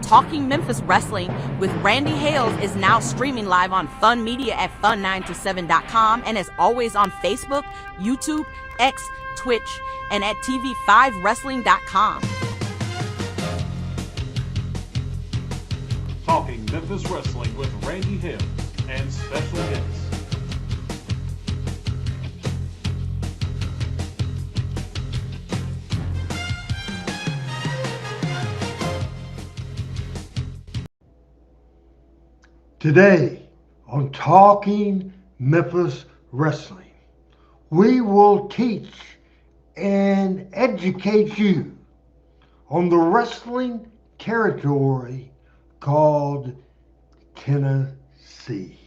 Talking Memphis Wrestling with Randy Hales is now streaming live on Fun Media at fun927.com and is always on Facebook, YouTube, X, Twitch, and at tv5wrestling.com. Talking Memphis Wrestling with Randy Hales and special guests. Today on Talking Memphis Wrestling, we will teach and educate you on the wrestling territory called Tennessee.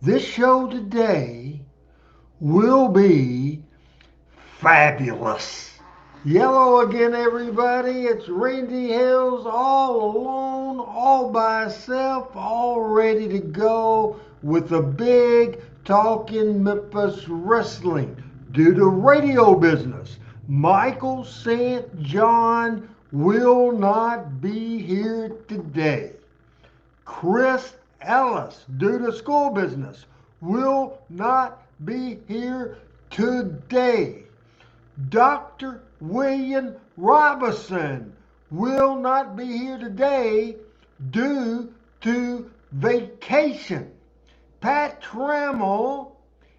This show today will be fabulous. Yellow again, everybody. It's Randy Hales all alone, all by himself, all ready to go with a big Talking Memphis Wrestling. Due to radio business, Michael St. John will not be here today. Chris Ellis, due to school business, will not be here today. Dr. William Robinson will not be here today due to vacation. Pat Trammell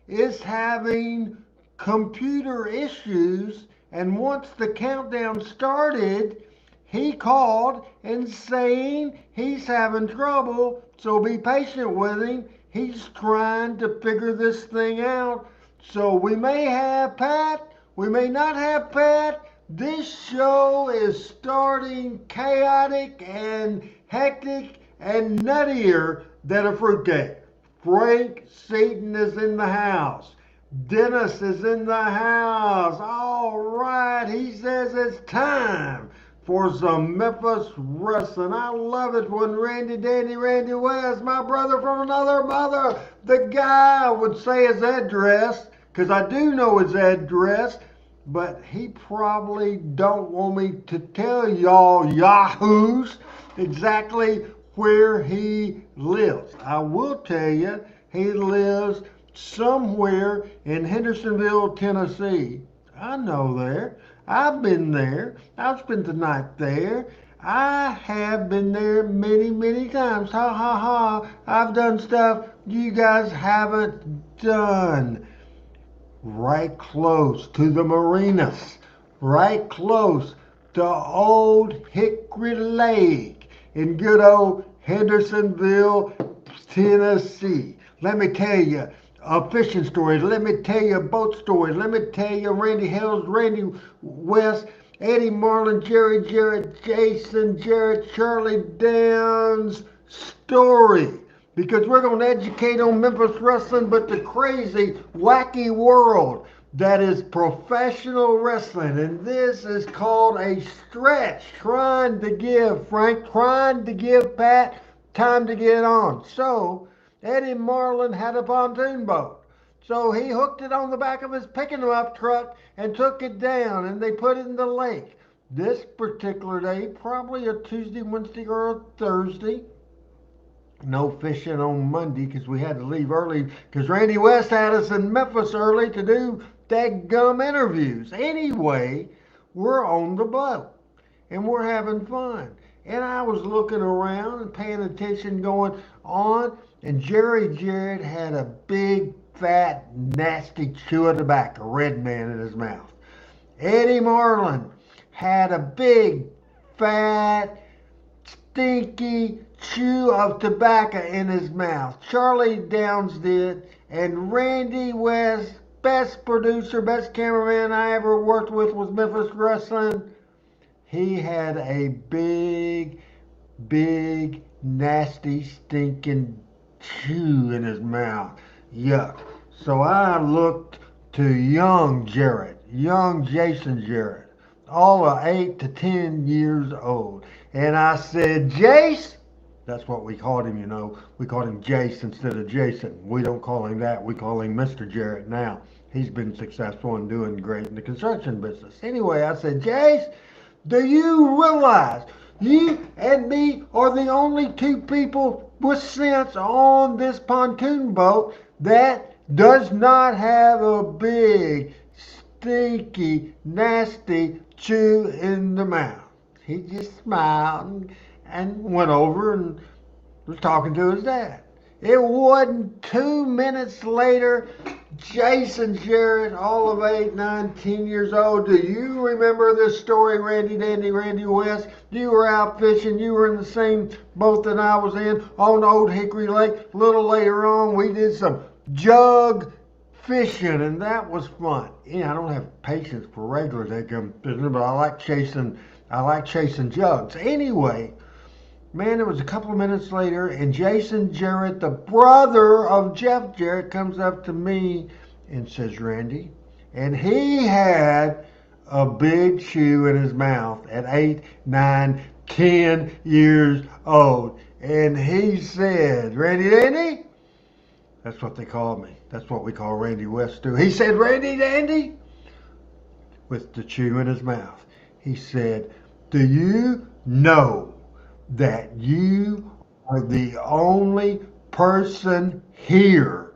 is having computer issues, and once the countdown started, he called and saying he's having trouble, so be patient with him. He's trying to figure this thing out. So we may have Pat, we may not have Pat. This show is starting chaotic and hectic and nuttier than a fruitcake. Frank Seaton is in the house. Dennis is in the house. All right, he says it's time for some Memphis wrestling. I love it when Randy West, my brother from another mother, the guy would say his address, because I do know his address, but he probably don't want me to tell y'all yahoos exactly where he lives. I will tell you, he lives somewhere in Hendersonville, Tennessee. I know there. I've been there. I've spent the night there. I have been there many, many times. Ha ha ha. I've done stuff you guys haven't done. right close to the marinas, right close to Old Hickory Lake in good old Hendersonville, Tennessee. Let me tell you fishing stories. Let me tell you boat stories. Let me tell you Randy Hales, Randy West, Eddie Marlin, Jerry Jarrett, Jason Jarrett, Charlie Downs story. Because we're going to educate on Memphis wrestling, but the crazy, wacky world that is professional wrestling. And this is called a stretch. Trying to give Frank, trying to give Pat time to get on. So Eddie Marlin had a pontoon boat. So he hooked it on the back of his picking them up truck and took it down, and they put it in the lake. This particular day, probably a Tuesday, Wednesday, or a Thursday. No fishing on Monday because we had to leave early because Randy West had us in Memphis early to do gum interviews. Anyway, we're on the boat and we're having fun. And I was looking around and paying attention going on, and Jerry Jarrett had a big, fat, nasty chew of tobacco, red man in his mouth. Eddie Marlin had a big, fat, stinky chew of tobacco in his mouth. Charlie Downs did, and Randy West, best producer, best cameraman I ever worked with Memphis Wrestling. He had a big, big, nasty, stinking chew in his mouth. Yuck. So I looked to young Jarrett, young Jason Jarrett, all of 8 to 10 years old. And I said, Jace, that's what we called him, you know. We called him Jace instead of Jason. We don't call him that. We call him Mr. Jarrett now. He's been successful and doing great in the construction business. Anyway, I said, Jace, do you realize you and me are the only two people with sense on this pontoon boat that does not have a big, stinky, nasty chew in the mouth? He just smiled and went over and was talking to his dad. It wasn't 2 minutes later, Jason Jarrett, all of 8, 9, 10 years old. Do you remember this story, Randy Dandy, Randy West? You were out fishing. You were in the same boat that I was in on Old Hickory Lake. A little later on, we did some jug fishing, and that was fun. Yeah, I don't have patience for regular fishing, but I like chasing jugs. Anyway, man, it was a couple of minutes later, and Jason Jarrett, the brother of Jeff Jarrett, comes up to me and says, Randy, and he had a big chew in his mouth at 8, 9, 10 years old. And he said, Randy Dandy, that's what they call me. That's what we call Randy West too. He said, Randy Dandy, with the chew in his mouth. He said, do you know that you are the only person here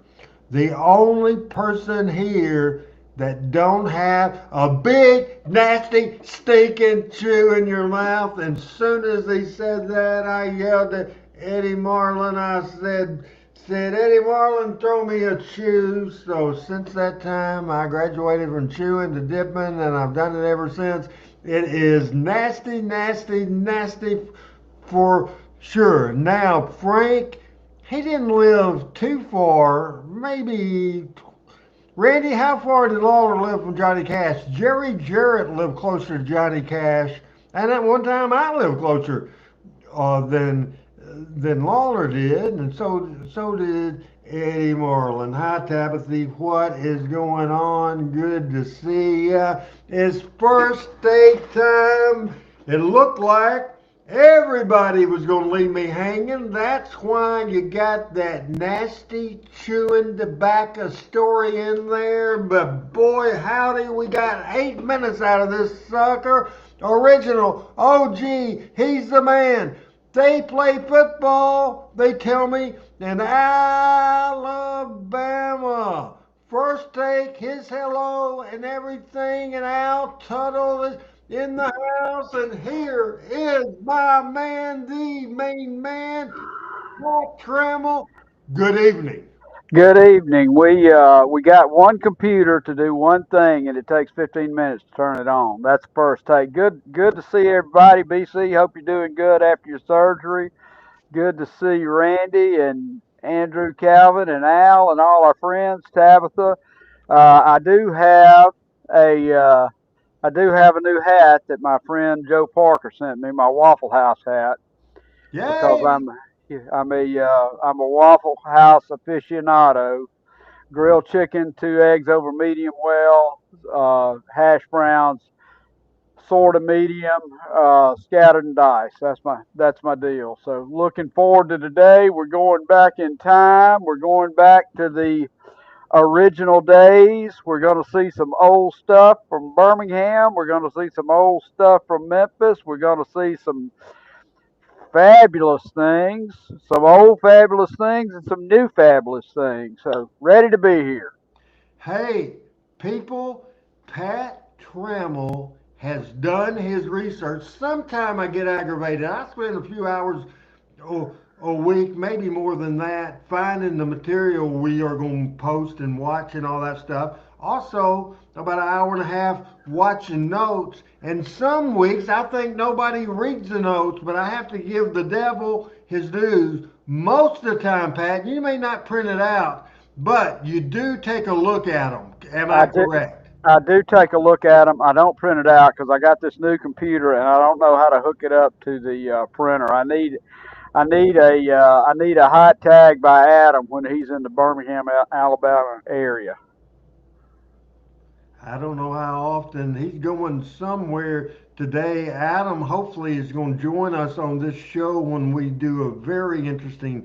that don't have a big, nasty, stinking chew in your mouth? And as soon as he said that, I yelled at Eddie Marlin. I said, Eddie Marlin, throw me a chew. So since that time, I graduated from chewing to dipping, and I've done it ever since. It is nasty, nasty, nasty for sure. Now, Frank, he didn't live too far. Maybe, Randy, how far did Lawler live from Johnny Cash? Jerry Jarrett lived closer to Johnny Cash. And at one time, I lived closer than Lawler did. And so did Eddie Marlin. Hi, Tabitha. What is going on? Good to see ya. It's first date time. It looked like everybody was going to leave me hanging. That's why you got that nasty chewing tobacco story in there. But boy, howdy, we got 8 minutes out of this sucker. Original OG, he's the man. They play football, they tell me, in Alabama. First take, his hello and everything, and Al Tuttle is in the house. And here is my man, the main man, Pat Trammell. Good evening. Good evening. We got one computer to do one thing, and it takes 15 minutes to turn it on. That's the first take. Good to see everybody. BC, hope you're doing good after your surgery. Good to see Randy and Andrew, Calvin, and Al, and all our friends. Tabitha. I do have a I do have a new hat that my friend Joe Parker sent me. My Waffle House hat because Yay! I'm a Waffle House aficionado. Grilled chicken, 2 eggs over medium well, hash browns, sort of medium, scattered and diced. That's my deal. So looking forward to today. We're going back in time. We're going back to the original days. We're going to see some old stuff from Birmingham. We're going to see some old stuff from Memphis. We're going to see some fabulous things, some old fabulous things, and some new fabulous things. So ready to be here. Hey, people, Pat Trammell has done his research. Sometime I get aggravated. I spend a few hours a week, maybe more than that, finding the material we are going to post and watch and all that stuff. Also, about an hour and a half watching notes. And some weeks I think nobody reads the notes, but I have to give the devil his dues. Most of the time, Pat, you may not print it out, but you do take a look at them. Am I I do. correct? I do take a look at them. I don't print it out because I got this new computer and I don't know how to hook it up to the printer. I need a hot tag by Adam when he's in the Birmingham, Alabama area. I don't know how often he's going somewhere today. Adam hopefully is going to join us on this show when we do a very interesting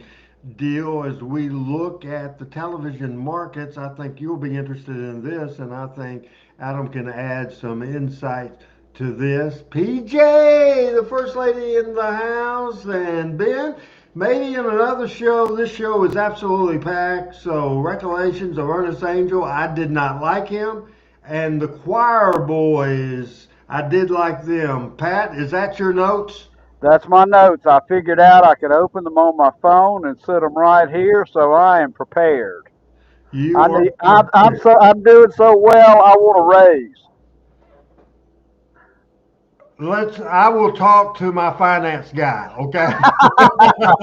deal as we look at the television markets. I think you'll be interested in this, and I think Adam can add some insight to this. PJ, the first lady in the house, and Ben. Maybe in another show. This show is absolutely packed. So, Recollections of Ernest Angel. I did not like him. And the choir boys, I did like them. Pat, is that your notes? That's my notes. I figured out I could open them on my phone and set them right here, so I am prepared. You are I'm prepared. I'm doing so well. I want to raise. I will talk to my finance guy, okay?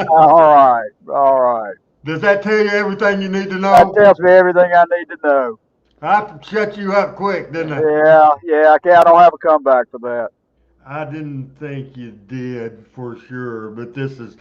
All right, all right. Does that tell you everything you need to That know? tells me everything I need to know. I shut you up quick, didn't I? Yeah, yeah. I don't have a comeback for that. I didn't think you did for sure, but this is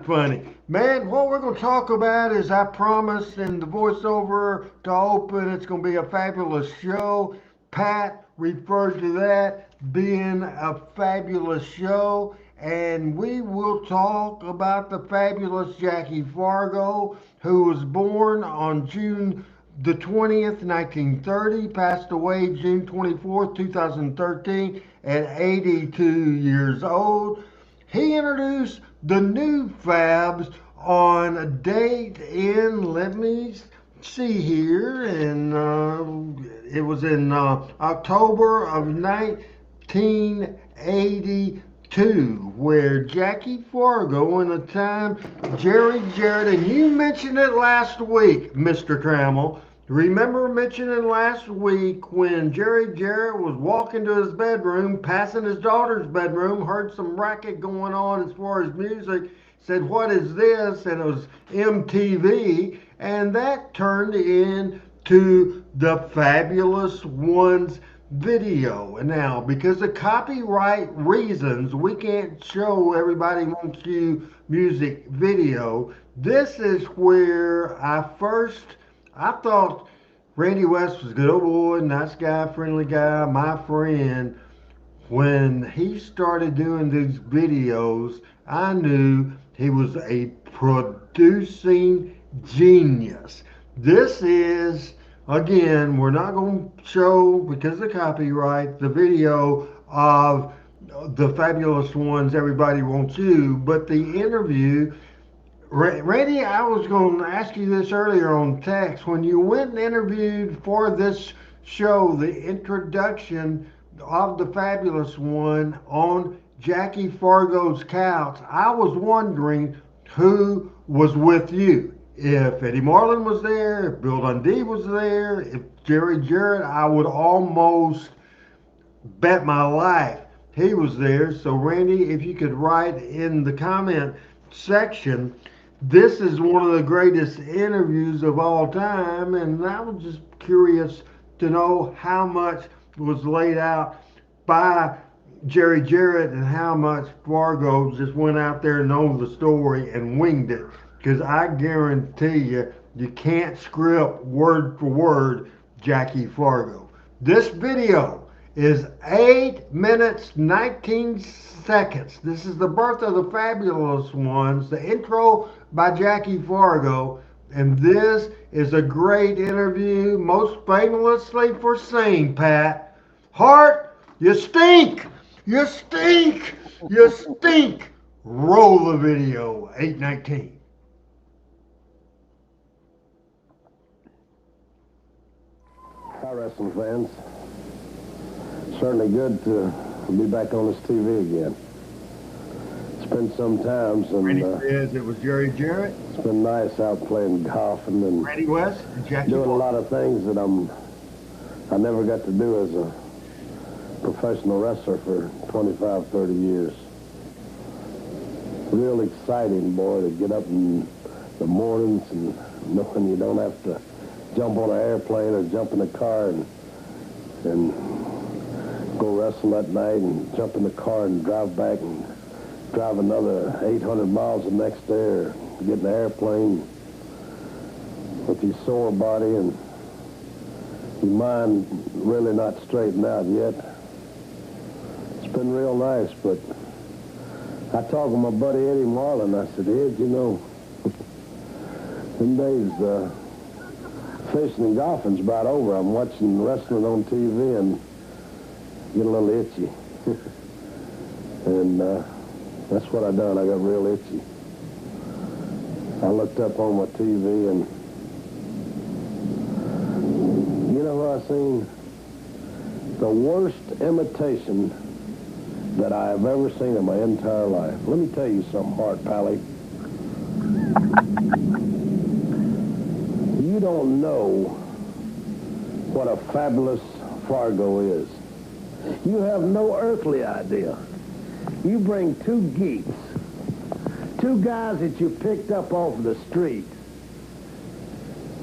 funny. Man, what we're going to talk about is I promised in the voiceover to open, it's going to be a fabulous show. Pat referred to that being a fabulous show, and we will talk about the fabulous Jackie Fargo, who was born on June the 20th, 1930, passed away June 24th, 2013, at 82 years old. He introduced the new Fabs on a date in, let me see here, and it was in October of 1982, where Jackie Fargo and the time Jerry Jarrett, and you mentioned it last week, Mr. Trammell. Remember mentioning last week when Jerry Jarrett was walking to his bedroom, passing his daughter's bedroom, heard some racket going on as far as music, said, "What is this?" And it was MTV, and that turned into the Fabulous Ones video. And now, because of copyright reasons, we can't show Everybody Wants You music video. This is where I thought Randy West was a good old boy, nice guy, friendly guy, my friend. When he started doing these videos, I knew he was a producing genius. This is, again, we're not going to show, because of copyright, the video of the Fabulous Ones, Everybody Wants You, but the interview. Randy, I was going to ask you this earlier on text. When you went and interviewed for this show, the introduction of the Fabulous One on Jackie Fargo's couch, I was wondering who was with you. If Eddie Marlin was there, if Bill Dundee was there, if Jerry Jarrett, I would almost bet my life he was there. So, Randy, if you could write in the comment section, this is one of the greatest interviews of all time, and I was just curious to know how much was laid out by Jerry Jarrett and how much Fargo just went out there and knows the story and winged it. Because I guarantee you, you can't script word for word Jackie Fargo. This video is 8 minutes 19 seconds. This is the birth of the fabulous ones, the intro by Jackie Fargo, and this is a great interview, most famously for saying, Pat, Hart, you stink! You stink! You stink! Roll the video, 8:19. Hi, wrestling fans. Certainly good to be back on this TV again. It's been some time since. Randy says it was Jerry Jarrett. It's been nice out playing golf and then Randy West and Jackie doing Fargo. a lot of things that I never got to do as a professional wrestler for 25, 30 years. Real exciting, boy, to get up in the mornings and knowing you don't have to jump on an airplane or jump in a car and go wrestle that night and jump in the car and drive back and drive another 800 miles the next day or get in an airplane with your sore body and your mind really not straightened out yet. It's been real nice, but I talked with my buddy Eddie Marlin. I said, Ed, you know, them days fishing and golfing's about over. I'm watching wrestling on TV and get a little itchy. And that's what I done. I got real itchy. I looked up on my TV and you know what I seen? The worst imitation that I have ever seen in my entire life. Let me tell you something, Hart Pally. You don't know what a fabulous Fargo is. You have no earthly idea. You bring two geeks, two guys that you picked up off the street,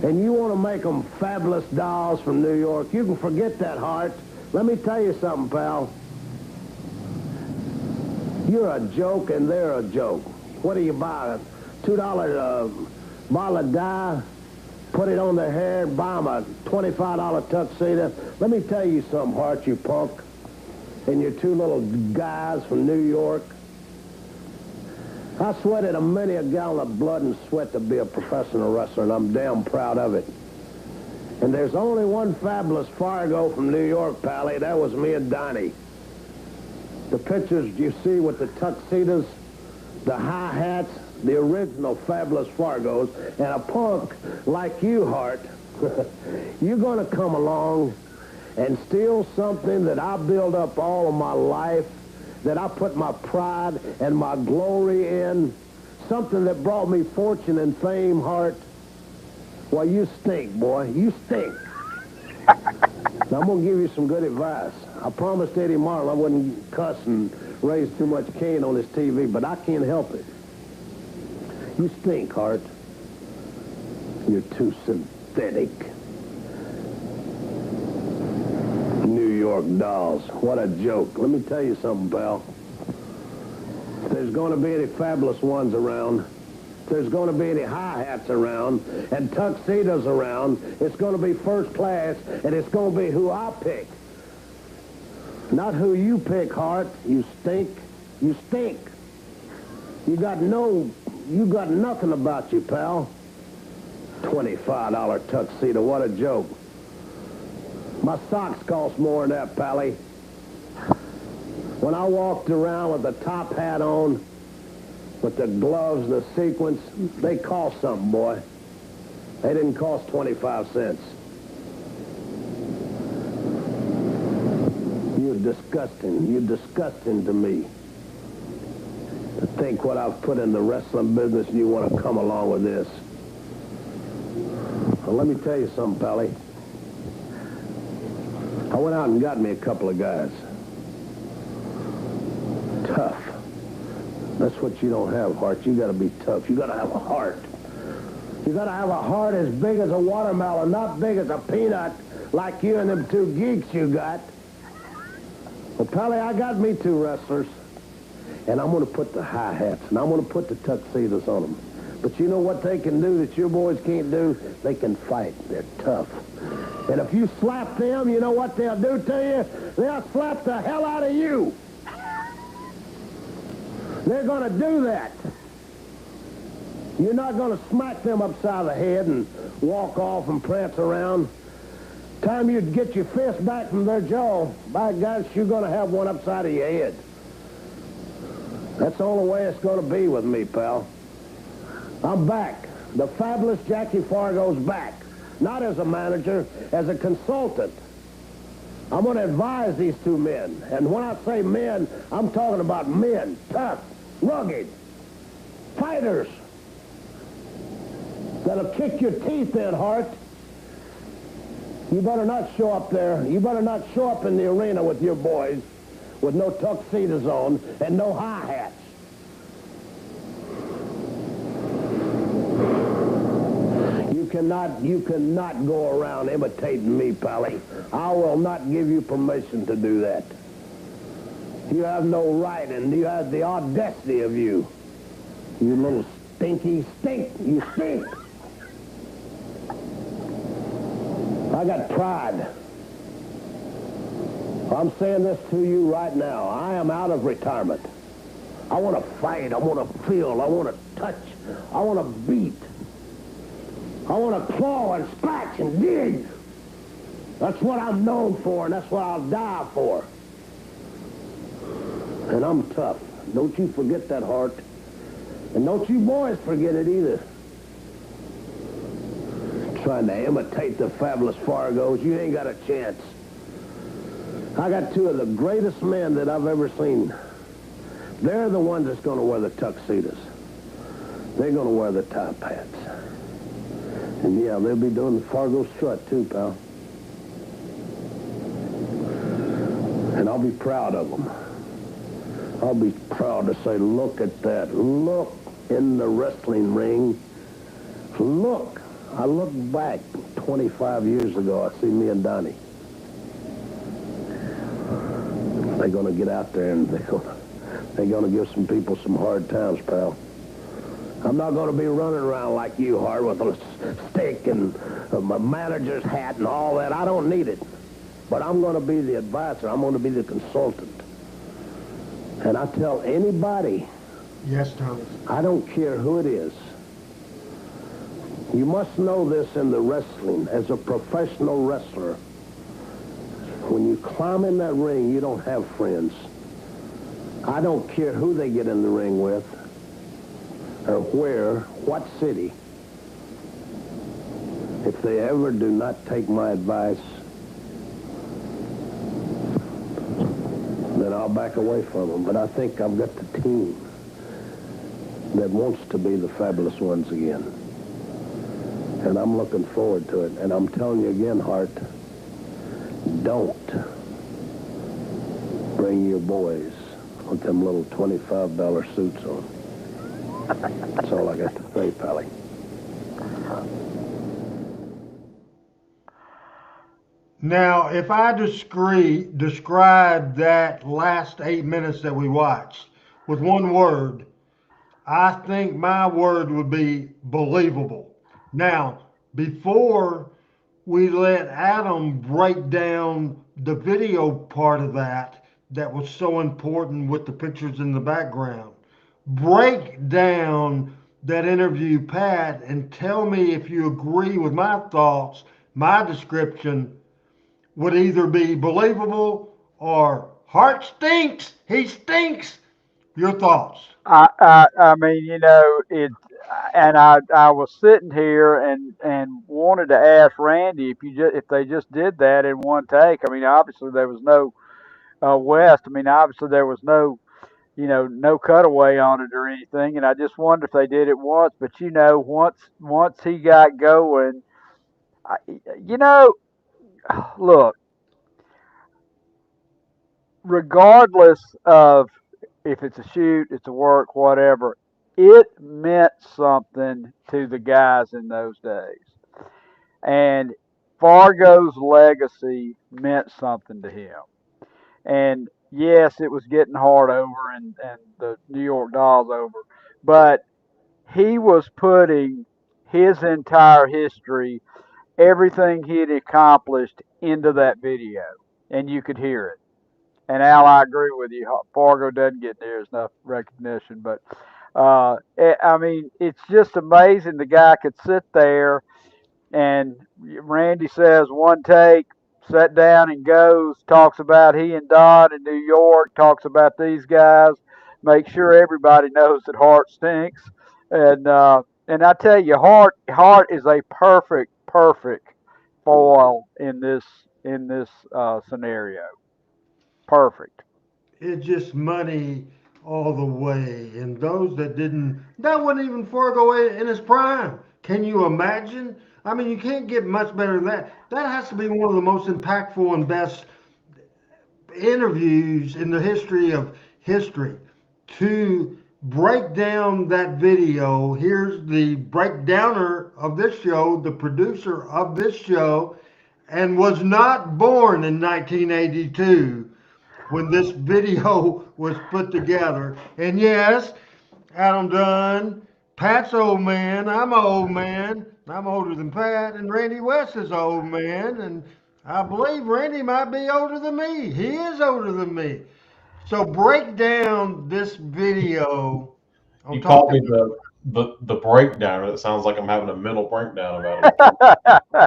and you want to make them fabulous dolls from New York. You can forget that, Hart. Let me tell you something, pal. You're a joke, and they're a joke. What do you buy? A $2 bottle of dye, put it on their hair, buy them a $25 tuxedo. Let me tell you something, Hart, you punk, and your two little guys from New York. I sweated many a gallon of blood and sweat to be a professional wrestler, and I'm damn proud of it. And there's only one fabulous Fargo from New York, Pally. That was me and Donnie. The pictures you see with the tuxedos, the high hats, the original fabulous Fargos, and a punk like you, Hart, you're going to come along and steal something that I built up all of my life, that I put my pride and my glory in, something that brought me fortune and fame, Hart. Well, you stink, boy. You stink. Now, I'm going to give you some good advice. I promised Eddie Marlin I wouldn't cuss and raise too much cane on his TV, but I can't help it. You stink, Hart. You're too synthetic. New York dolls. What a joke. Let me tell you something, pal. If there's going to be any fabulous ones around, if there's going to be any hi-hats around and tuxedos around, it's going to be first class, and it's going to be who I pick. Not who you pick, Hart. You stink. You stink. You got nothing about you, pal. $25 tuxedo. What a joke. My socks cost more than that, Pally. When I walked around with the top hat on, with the gloves and the sequins, they cost something, boy. They didn't cost 25 cents. You're disgusting. You're disgusting to me. To think what I've put in the wrestling business and you want to come along with this. Well, let me tell you something, Pally. I went out and got me a couple of guys. Tough. That's what you don't have, Hart. You got to be tough. You got to have a heart. You got to have a heart as big as a watermelon, not big as a peanut, like you and them two geeks you got. Well, Pally, I got me two wrestlers, and I'm going to put the high hats, and I'm going to put the tuxedos on them. But you know what they can do that your boys can't do? They can fight. They're tough. And if you slap them, you know what they'll do to you? They'll slap the hell out of you. They're going to do that. You're not going to smack them upside the head and walk off and prance around. Time you get your fist back from their jaw, by gosh, you're going to have one upside of your head. That's the only way it's going to be with me, pal. I'm back. The fabulous Jackie Fargo's back. Not as a manager, as a consultant. I'm going to advise these two men. And when I say men, I'm talking about men. Tough, rugged, fighters. That'll kick your teeth in, Hart. You better not show up there. You better not show up in the arena with your boys with no tuxedos on and no high hats. You cannot go around imitating me, Pally. I will not give you permission to do that. You have no right, and you have the audacity of you. You little stinky stink. You stink. I got pride. I'm saying this to you right now. I am out of retirement. I want to fight. I want to feel. I want to touch. I want to beat. I want to claw and scratch and dig. That's what I'm known for, and that's what I'll die for. And I'm tough. Don't you forget that, Hart. And don't you boys forget it either. Trying to imitate the fabulous Fargos, you ain't got a chance. I got two of the greatest men that I've ever seen. They're the ones that's going to wear the tuxedos. They're going to wear the top hats. And yeah, they'll be doing the Fargo strut too, pal. And I'll be proud of them. I'll be proud to say, look at that. Look in the wrestling ring. Look. I look back 25 years ago. I see me and Donnie. They're going to get out there and they're going to give some people some hard times, pal. I'm not going to be running around like you, Hart, with a stick and my manager's hat and all that. I don't need it. But I'm going to be the advisor. I'm going to be the consultant. And I tell anybody, Yes, Thomas. I don't care who it is, you must know this in the wrestling. As a professional wrestler, when you climb in that ring, you don't have friends. I don't care who they get in the ring with, or where, what city. If they ever do not take my advice, then I'll back away from them. But I think I've got the team that wants to be the fabulous ones again. And I'm looking forward to it. And I'm telling you again, Hart, don't bring your boys with them little $25 suits on. That's all I got to say, Pally. Now, if I describe that last 8 minutes that we watched with one word, I think my word would be believable. Now, before we let Adam break down the video part of that was so important with the pictures in the background, break down that interview, Pat, and tell me if you agree with my thoughts. My description would either be believable or Hart stinks. He stinks. Your thoughts? I mean, and I was sitting here and wanted to ask Randy if they just did that in one take. I mean, obviously there was no West. I mean, obviously there was no cutaway on it or anything. And I just wondered if they did it once. But once he got going, I, you know, look, regardless of if it's a shoot, it's a work, whatever, it meant something to the guys in those days. And Fargo's legacy meant something to him. And yes, it was getting hard over and the New York Dolls over, but he was putting his entire history, everything he had accomplished into that video, and you could hear it. And Al, I agree with you. Fargo doesn't get near enough recognition, but I mean, it's just amazing the guy could sit there and Randy says one take, sat down and goes, talks about he and Don in New York, talks about these guys, make sure everybody knows that Hart stinks. And I tell you, Hart is a perfect foil in this scenario. Perfect. It's just money all the way. And those that didn't, that wasn't even Fargo in his prime. Can you imagine? I mean, you can't get much better than that. That has to be one of the most impactful and best interviews in the history of history. To break down that video, here's the breakdowner of this show, the producer of this show, and was not born in 1982 when this video was put together. And yes, Adam Dunn, Pat's old man, I'm an old man. I'm older than Pat, and Randy West is an old man, and I believe Randy might be older than me. He is older than me. So break down this video. I'm You called me talking the breakdown. It sounds like I'm having a mental breakdown about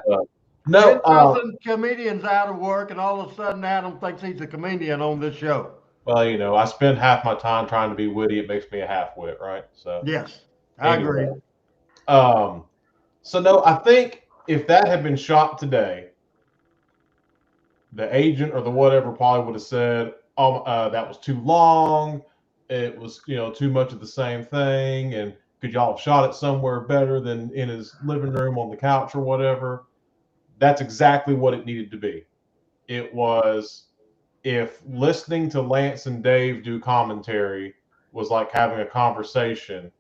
it. No, 10,000 comedians out of work, and all of a sudden Adam thinks he's a comedian on this show. well, I spend half my time trying to be witty. It makes me a half wit, right? So Yes, I agree. anyway, um, so no, I think if that had been shot today, the agent or the whatever probably would have said, "Oh, that was too long. It was, too much of the same thing. And could y'all have shot it somewhere better than in his living room on the couch or whatever?" That's exactly what it needed to be. It was if listening to Lance and Dave do commentary was like having a conversation,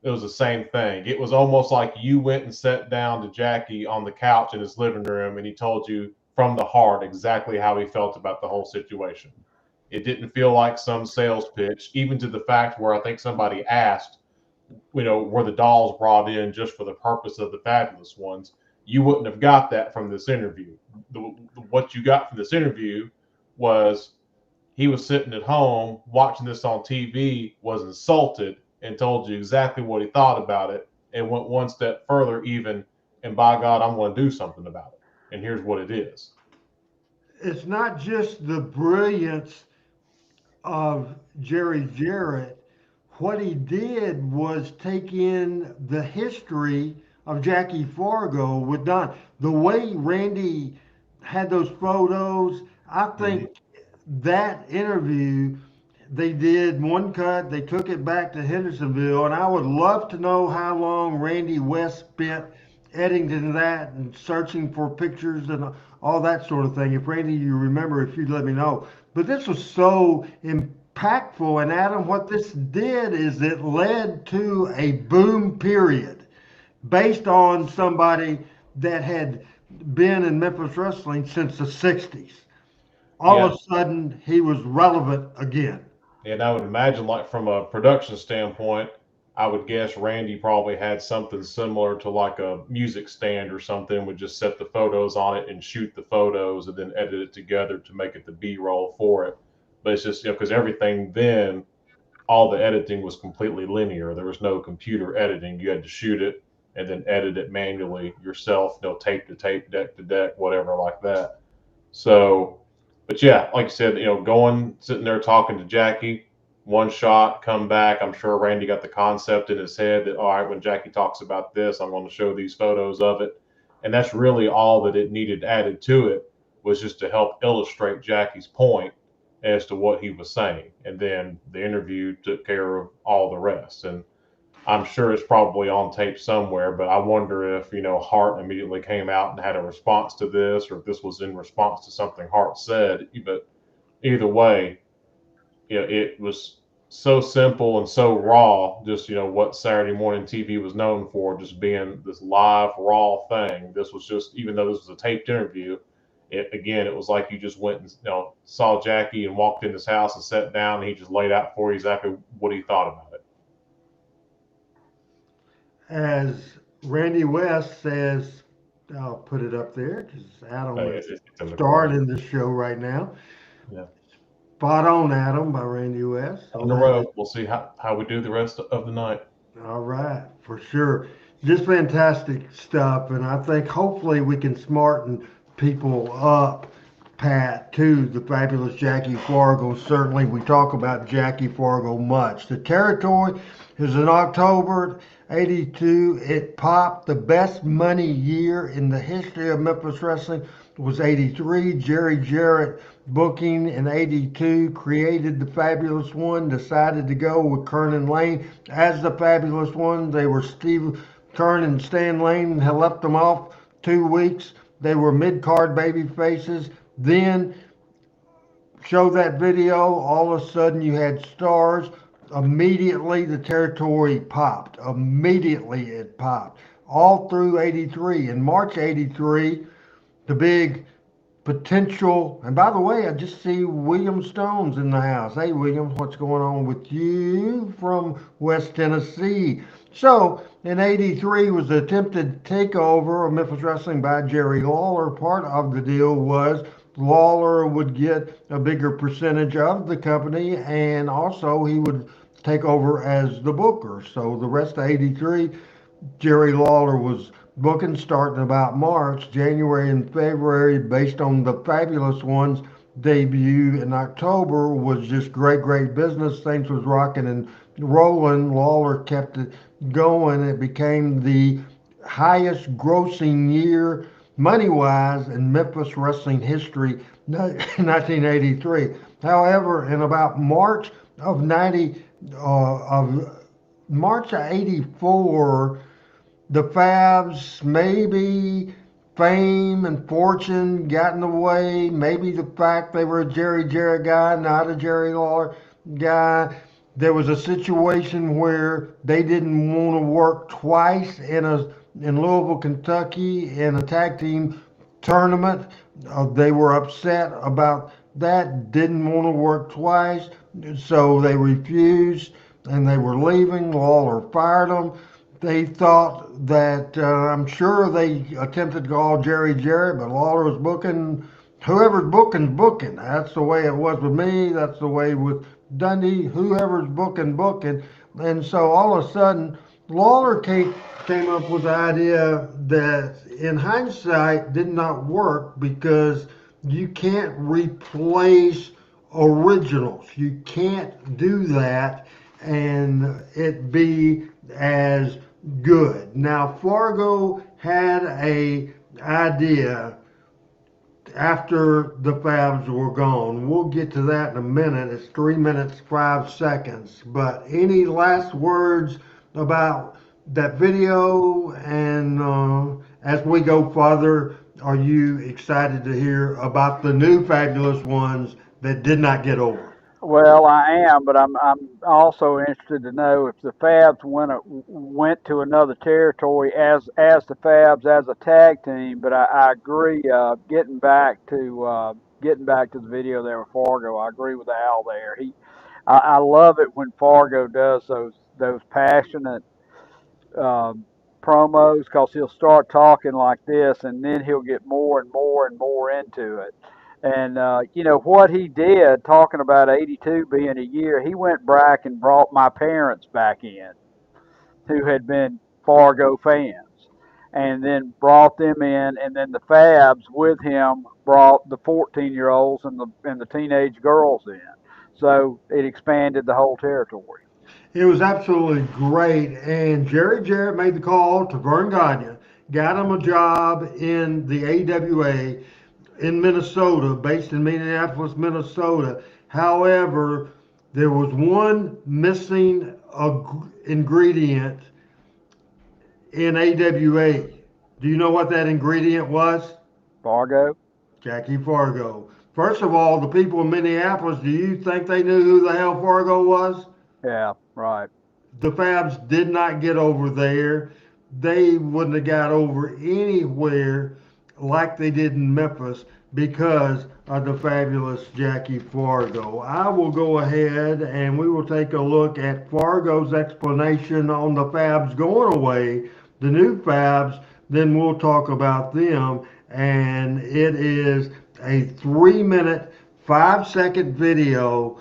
it was the same thing. It was almost like you went and sat down to Jackie on the couch in his living room and he told you from the heart exactly how he felt about the whole situation. It didn't feel like some sales pitch, even to the fact where I think somebody asked, were the dolls brought in just for the purpose of the fabulous ones? You wouldn't have got that from this interview. What you got from this interview was he was sitting at home watching this on TV, was insulted, and told you exactly what he thought about it, and went one step further, even, and by God, I'm going to do something about it. And here's what it is. It's not just the brilliance of Jerry Jarrett. What he did was take in the history of Jackie Fargo with Don. The way Randy had those photos, I Mm-hmm. think that interview, they did one cut, they took it back to Hendersonville, and I would love to know how long Randy West spent editing that and searching for pictures and all that sort of thing. If Randy, you remember, if you'd let me know. But this was so impactful, and Adam, what this did is it led to a boom period based on somebody that had been in Memphis wrestling since the 60s. All Yeah. of a sudden, he was relevant again. And I would imagine, like from a production standpoint, I would guess Randy probably had something similar to like a music stand or something, would just set the photos on it and shoot the photos and then edit it together to make it the B roll for it. But it's just, because everything then, all the editing was completely linear. There was no computer editing. You had to shoot it and then edit it manually yourself, tape to tape, deck to deck, whatever like that. So, but yeah, like I said, going, sitting there talking to Jackie, one shot, come back. I'm sure Randy got the concept in his head that, all right, when Jackie talks about this, I'm going to show these photos of it. And that's really all that it needed added to it, was just to help illustrate Jackie's point as to what he was saying. And then the interview took care of all the rest. And I'm sure it's probably on tape somewhere, but I wonder if, Hart immediately came out and had a response to this, or if this was in response to something Hart said. But either way, it was so simple and so raw, just, what Saturday morning TV was known for, just being this live, raw thing. This was just, even though this was a taped interview, it was like you just went and, saw Jackie and walked in his house and sat down, and he just laid out for you exactly what he thought about it. As Randy West says, I'll put it up there because Adam is It's in the starring corner. in the show right now. Yeah. Spot on, Adam, by Randy West. On the road. We'll see how we do the rest of the night. All right, for sure. Just fantastic stuff. And I think hopefully we can smarten people up, Pat, to the fabulous Jackie Fargo. Certainly, we talk about Jackie Fargo much. The territory is in October '82. It popped. The best money year in the history of Memphis Wrestling was '83. Jerry Jarrett booking in '82 created the Fabulous One, decided to go with Kernan Lane as the Fabulous One. They were Steve Kern and Stan Lane had left them off 2 weeks. They were mid-card baby faces. Then show that video, all of a sudden you had stars. Immediately the territory popped. Immediately it popped. All through '83. In March '83, the big potential, and by the way, I just see William Stone's in the house. Hey, William, what's going on with you from West Tennessee? So, in '83 was the attempted takeover of Memphis Wrestling by Jerry Lawler. Part of the deal was Lawler would get a bigger percentage of the company, and also he would take over as the booker. So the rest of '83, Jerry Lawler was booking starting about March, January, and February, based on the Fabulous One's debut in October, was just great, great business. Things was rocking and rolling. Lawler kept it going. It became the highest grossing year money wise in Memphis wrestling history, 1983. However, in about March of 90, of March of '84, the Fabs, maybe fame and fortune got in the way. Maybe the fact they were a Jerry Jarrett guy, not a Jerry Lawler guy. There was a situation where they didn't want to work twice in Louisville, Kentucky, in a tag team tournament. They were upset about that. Didn't want to work twice, so they refused, and they were leaving. Lawler fired them. They thought that, I'm sure they attempted to call Jerry Jarrett, but Lawler was booking. Whoever's booking's booking. That's the way it was with me. That's the way with Dundee. Whoever's booking, booking. And so all of a sudden, Lawler came up with the idea that, in hindsight, did not work because you can't replace originals. You can't do that and it be as good. Now, Fargo had a idea after the Fabs were gone. We'll get to that in a minute. It's 3 minutes, 5 seconds. But any last words about that video? And as we go further, are you excited to hear about the new Fabulous Ones that did not get over? Well, I am, but I'm also interested to know if the Fabs went to another territory as the Fabs as a tag team. But I agree. Getting back to the video there with Fargo, I agree with Al there. I love it when Fargo does those passionate promos, because he'll start talking like this, and then he'll get more and more and more into it. And what he did, talking about '82 being a year, he went back and brought my parents back in, who had been Fargo fans, and then brought them in, and then the Fabs with him brought the 14-year-olds and the teenage girls in. So it expanded the whole territory. It was absolutely great. And Jerry Jarrett made the call to Vern Gagne, got him a job in the AWA in Minnesota, based in Minneapolis, Minnesota. However, there was one missing ingredient in AWA. Do you know what that ingredient was? Fargo. Jackie Fargo. First of all, the people in Minneapolis, do you think they knew who the hell Fargo was? Yeah, right. The Fabs did not get over there. They wouldn't have got over anywhere like they did in Memphis because of the fabulous Jackie Fargo. I will go ahead and we will take a look at Fargo's explanation on the Fabs going away, the new Fabs, then we'll talk about them. And it is a 3-minute, 5-second video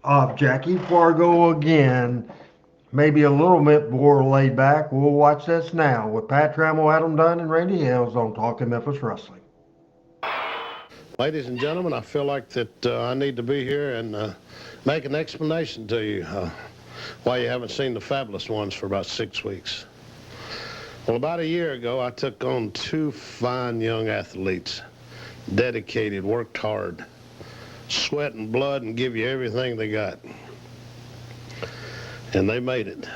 of Jackie Fargo again, maybe a little bit more laid back. We'll watch this now with Pat Trammell, Adam Dunn, and Randy Hales on Talking Memphis Wrestling. Ladies and gentlemen, I feel like that I need to be here and make an explanation to you why you haven't seen the Fabulous Ones for about 6 weeks. Well, about a year ago, I took on 2 fine young athletes, dedicated, worked hard, sweat and blood, and give you everything they got. And they made it.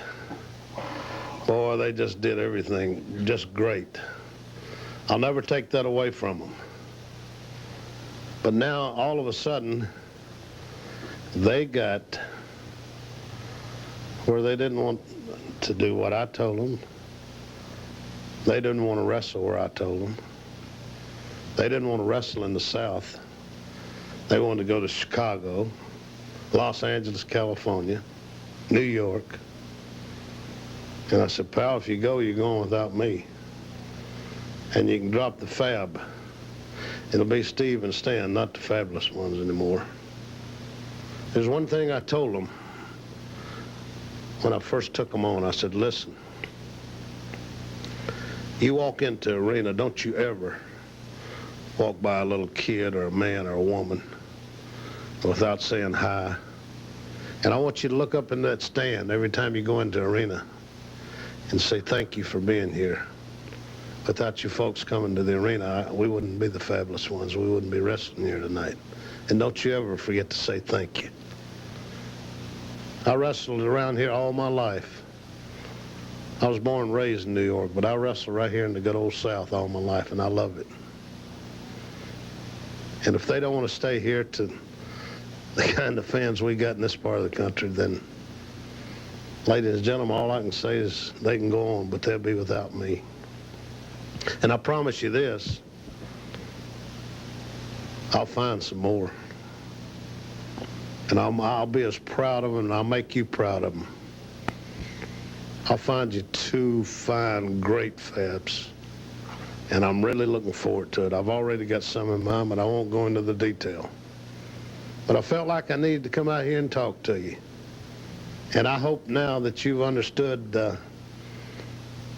Boy, they just did everything just great. I'll never take that away from them. But now, all of a sudden, they got where they didn't want to do what I told them. They didn't want to wrestle where I told them. They didn't want to wrestle in the South. They wanted to go to Chicago, Los Angeles, California, New York. And I said, pal, if you go, you're going without me. And you can drop the Fab. It'll be Steve and Stan, not the Fabulous Ones anymore. There's one thing I told them when I first took them on. I said, listen, you walk into the arena, don't you ever walk by a little kid or a man or a woman without saying hi. And I want you to look up in that stand every time you go into the arena and say thank you for being here. Without you folks coming to the arena, we wouldn't be the Fabulous Ones. We wouldn't be wrestling here tonight. And don't you ever forget to say thank you. I wrestled around here all my life. I was born and raised in New York, but I wrestled right here in the good old South all my life, and I love it. And if they don't want to stay here to the kind of fans we got in this part of the country, then, ladies and gentlemen, all I can say is they can go on, but they'll be without me. And I promise you this, I'll find some more. And I'll be as proud of them, and I'll make you proud of them. I'll find you 2 fine, great Fabs. And I'm really looking forward to it. I've already got some in mind, but I won't go into the detail. But I felt like I needed to come out here and talk to you. And I hope now that you've understood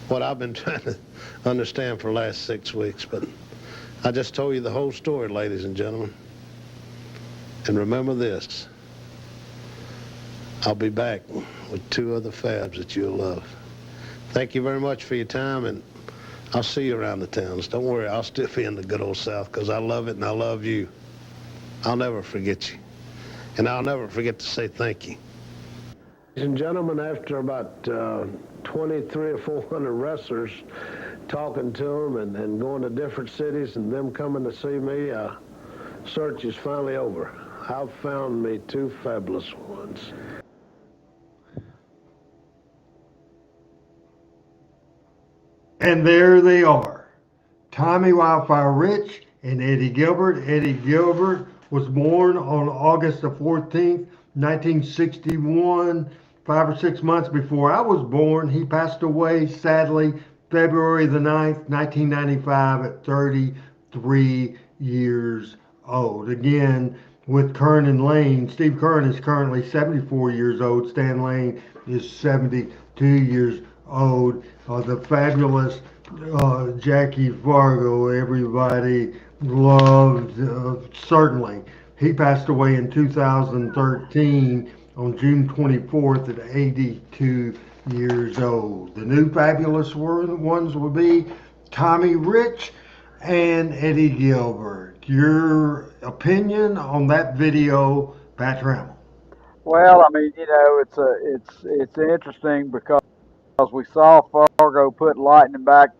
what I've been trying to understand for the last 6 weeks. But I just told you the whole story, ladies and gentlemen. And remember this, I'll be back with 2 other Fabs that you'll love. Thank you very much for your time, and I'll see you around the towns. Don't worry, I'll still be in the good old South because I love it and I love you. I'll never forget you. And I'll never forget to say thank you. Ladies and gentlemen, after about 23 or 400 wrestlers talking to them and going to different cities and them coming to see me, search is finally over. I've found me 2 Fabulous Ones. And there they are, Tommy Wildfire Rich and Eddie Gilbert. Eddie Gilbert was born on August the 14th, 1961, 5 or 6 months before I was born. He passed away, sadly, February the 9th, 1995 at 33 years old. Again, with Kern and Lane, Steve Kern is currently 74 years old. Stan Lane is 72 years old. The fabulous Jackie Fargo, everybody loved, certainly. He passed away in 2013 on June 24th at 82 years old. The new Fabulous Ones will be Tommy Rich and Eddie Gilbert. Your opinion on that video, Pat Trammell? Well, I mean, it's interesting because we saw Fargo put lightning back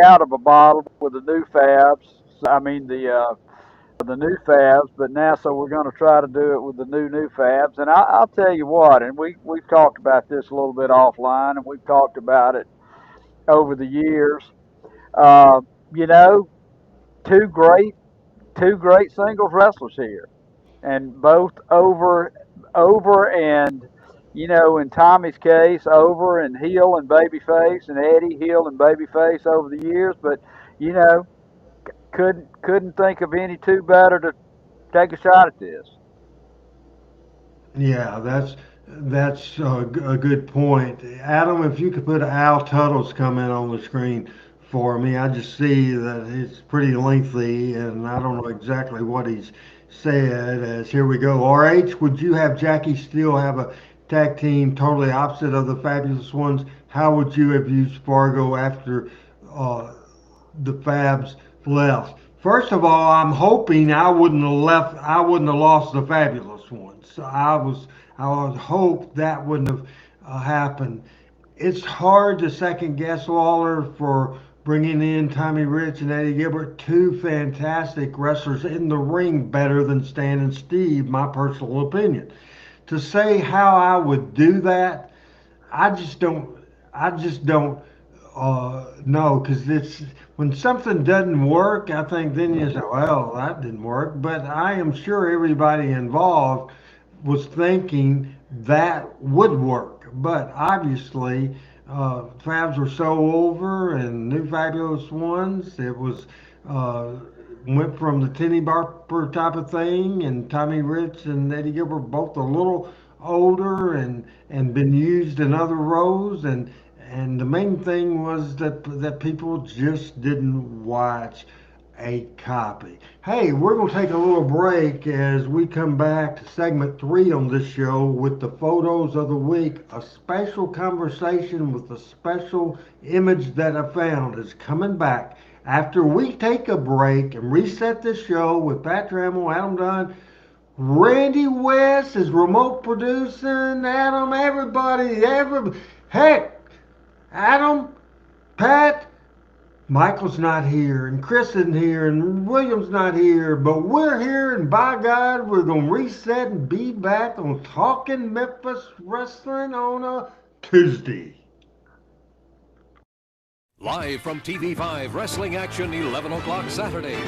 out of a bottle with the new Fabs. I mean the new Fabs, but now so we're going to try to do it with the new Fabs. And I'll tell you what, and we've talked about this a little bit offline, and we've talked about it over the years. Uh, you know, two great two great singles wrestlers here, and both over and in Tommy's case, over and heel and babyface, and Eddie heel and babyface over the years. But you know, couldn't think of any two better to take a shot at this. Yeah, that's a good point. Adam, if you could put Al Tuttle's comment on the screen for me, I just see that it's pretty lengthy, and I don't know exactly what he's said. As here we go. RH, would you have Jackie Steele have a tag team totally opposite of the Fabulous Ones? How would you have used Fargo after uh, the Fabs left? First of all, I'm hoping I wouldn't have left. I wouldn't have lost the Fabulous Ones. I would hope that wouldn't have happened. It's hard to second guess Lawler for bringing in Tommy Rich and Eddie Gilbert, two fantastic wrestlers in the ring, better than Stan and Steve, my personal opinion. To say how I would do that, I just don't. I just don't know, because it's when something doesn't work. I think then you say, "Well, that didn't work." But I am sure everybody involved was thinking that would work. But obviously, Fabs were so over, and New Fabulous Ones. It was uh, went from the Tinny Barber type of thing, and Tommy Rich and Eddie Gilbert both a little older and been used in other roles, and the main thing was that people just didn't watch a copy. Hey, we're going to take a little break as we come back to segment 3 on this show with the photos of the week. A special conversation with a special image that I found is coming back after we take a break and reset the show with Pat Trammell, Adam Dunn, Randy West is remote producing. Adam, everybody. Heck, Adam, Pat, Michael's not here, and Chris isn't here, and William's not here, but we're here, and by God, we're going to reset and be back on Talking Memphis Wrestling on a Tuesday. Live from TV5 Wrestling Action, 11 o'clock Saturday.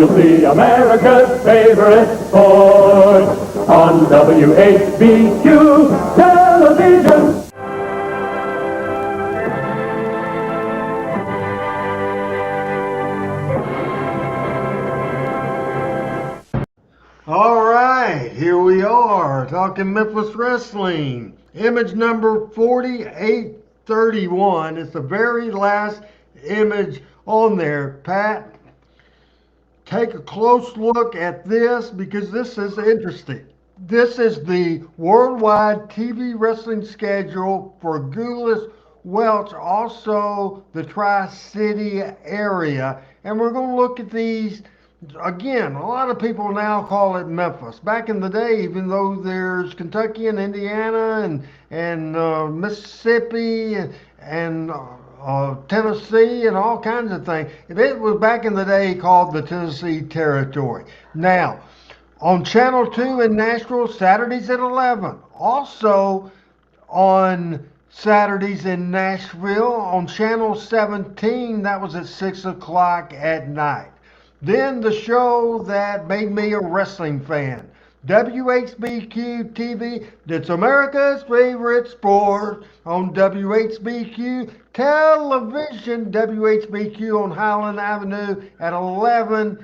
You'll see America's favorite sport on WHBQ television. All right, here we are talking Memphis Wrestling. Image number 4831. It's the very last image on there. Pat, take a close look at this because this is interesting. This is the worldwide TV wrestling schedule for Gulas Welch, also the Tri-City area. And we're going to look at these. Again, a lot of people now call it Memphis. Back in the day, even though there's Kentucky and Indiana and Mississippi and Tennessee and all kinds of things, it was back in the day called the Tennessee Territory. Now, on Channel 2 in Nashville, Saturdays at 11. Also on Saturdays in Nashville on Channel 17, that was at 6 o'clock at night. Then the show that made me a wrestling fan, WHBQ TV, that's America's favorite sport on WHBQ television, WHBQ on Highland Avenue at 11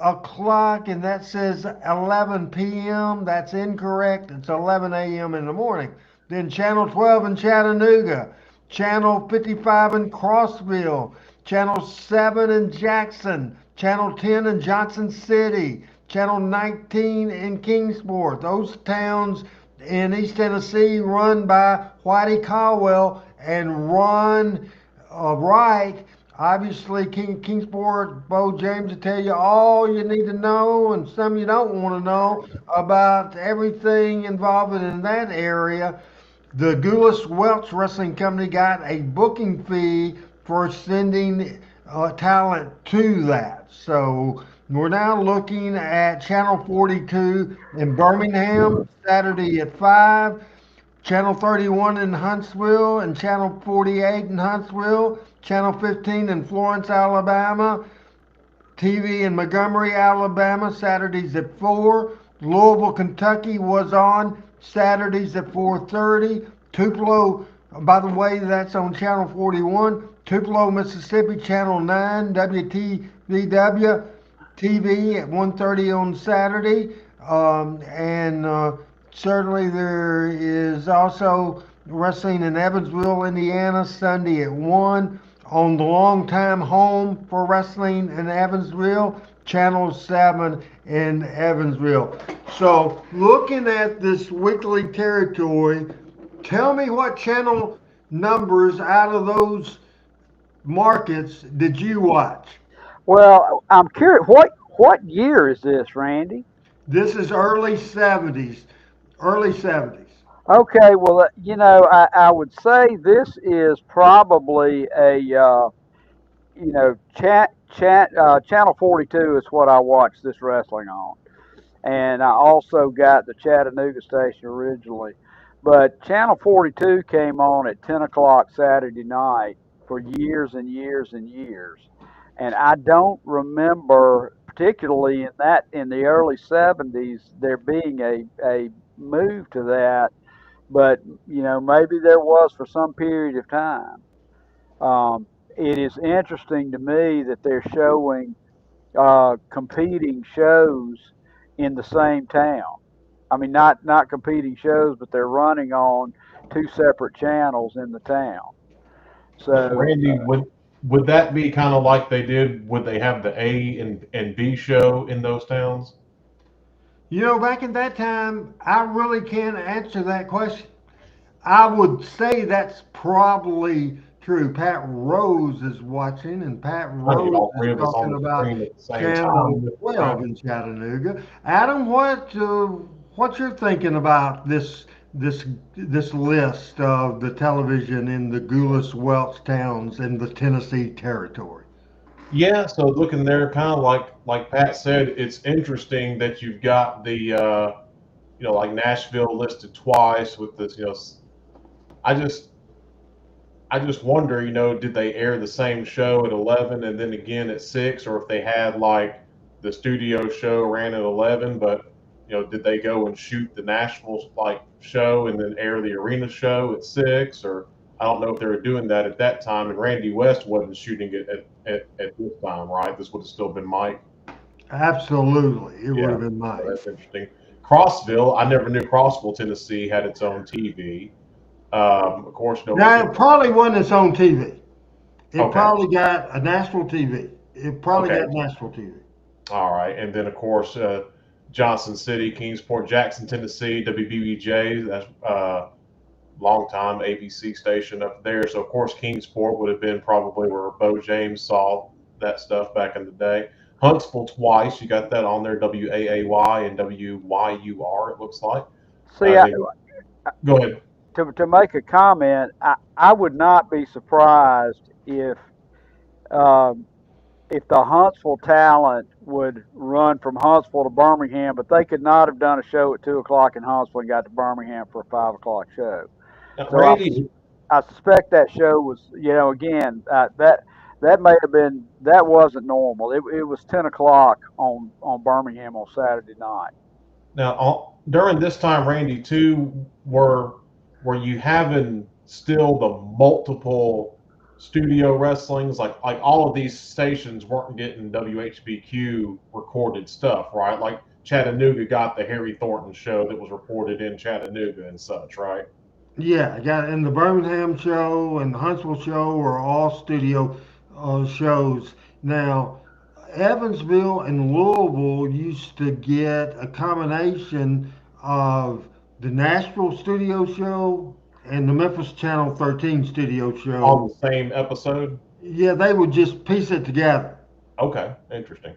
o'clock, and that says 11 p.m. That's incorrect. It's 11 a.m. in the morning. Then Channel 12 in Chattanooga, Channel 55 in Crossville, Channel 7 in Jackson, Channel 10 in Johnson City, Channel 19 in Kingsport. Those towns in East Tennessee run by Whitey Caldwell and Ron Wright. Obviously, Kingsport, Bo James will tell you all you need to know and some you don't want to know about everything involved in that area. The Gulas Welch Wrestling Company got a booking fee for sending talent to that. So we're now looking at Channel 42 in Birmingham, Saturday at 5. Channel 31 in Huntsville and Channel 48 in Huntsville, Channel 15 in Florence, Alabama, TV in Montgomery, Alabama, Saturdays at 4. Louisville, Kentucky was on Saturdays at 4:30. Tupelo, by the way, that's on Channel 41. Tupelo, Mississippi, Channel 9, WTVW TV at 1:30 on Saturday. And certainly there is also wrestling in Evansville, Indiana, Sunday at 1 on the longtime home for wrestling in Evansville, Channel 7 in Evansville. So looking at this weekly territory, tell me what channel numbers out of those markets did you watch? Well, I'm curious, what year is this, Randy? This is early 70s. Early 70s. Okay, well, I would say this is probably a channel 42 is what I watched this wrestling on, and I also got the Chattanooga station originally, but channel 42 came on at 10 o'clock Saturday night for years and years and years, and I don't remember particularly in the early 70s there being a move to that, but maybe there was for some period of time. It is interesting to me that they're showing competing shows in the same town. I mean, not competing shows, but they're running on two separate channels in the town. Now, So Randy, would that be kind of like they did? Would they have the A and B show in those towns? Back in that time, I really can't answer that question. I would say that's probably true. Pat Rose is watching, and Pat Funny, Rose all is three of us on talking the about screen at the same Channel time. 12 in Chattanooga. Adam, what you're thinking about this list of the television in the Gulas Welch towns in the Tennessee territory? Yeah, so looking there, kind of like Pat said, it's interesting that you've got the like Nashville listed twice with this. I just I just wonder, did they air the same show at 11 and then again at 6, or if they had like the studio show ran at 11, but did they go and shoot the Nashville like show and then air the arena show at 6, or I don't know if they were doing that at that time. And Randy West wasn't shooting it at this time, right? This would have still been Mike. Absolutely, it would Yeah, have been so mine. that's interesting. Crossville, I never knew Crossville, Tennessee had its own TV. Of course, Now, nobody. it probably wasn't its own TV. It Okay, probably got a national TV. It probably okay. got national TV. All right, and then of course Johnson City, Kingsport, Jackson, Tennessee, WBBJ. That's longtime ABC station up there. So of course Kingsport would have been probably where Bo James saw that stuff back in the day. Huntsville twice. You got that on there. WAAY and WYUR. It looks like. see, They, go ahead. to make a comment, I would not be surprised um, if the Huntsville talent would run from Huntsville to Birmingham, but they could not have done a show at 2 o'clock in Huntsville and got to Birmingham for a 5 o'clock show. So Randy, I suspect that show was, again, that may have been that wasn't normal. It was 10 o'clock on Birmingham on Saturday night. now during this time, Randy, too, were you having still the multiple studio wrestlings? Like all of these stations weren't getting WHBQ recorded stuff, right? Like Chattanooga got the Harry Thornton show that was reported in Chattanooga and such, right? Yeah, I got in the Birmingham show and the Huntsville show are all studio shows. Now, Evansville and Louisville used to get a combination of the Nashville studio show and the Memphis Channel 13 studio On show. the same episode? Yeah, they would just piece it together. Okay, interesting.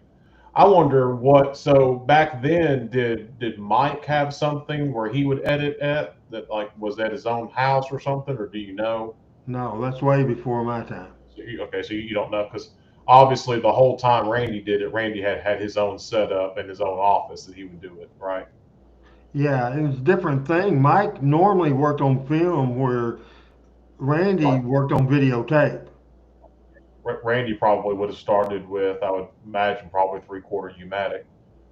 I wonder what. So back then, did Mike have something where he would edit at that? Like, was that his own house or something, or do you know? No, that's way before my time. Okay, so you don't know because obviously the whole time Randy did it, Randy had his own setup and his own office that he would do it, right? Yeah, it was a different thing. Mike normally worked on film where Randy Right. worked on videotape. Randy probably would have started with, I would imagine, probably 3/4 U-matic,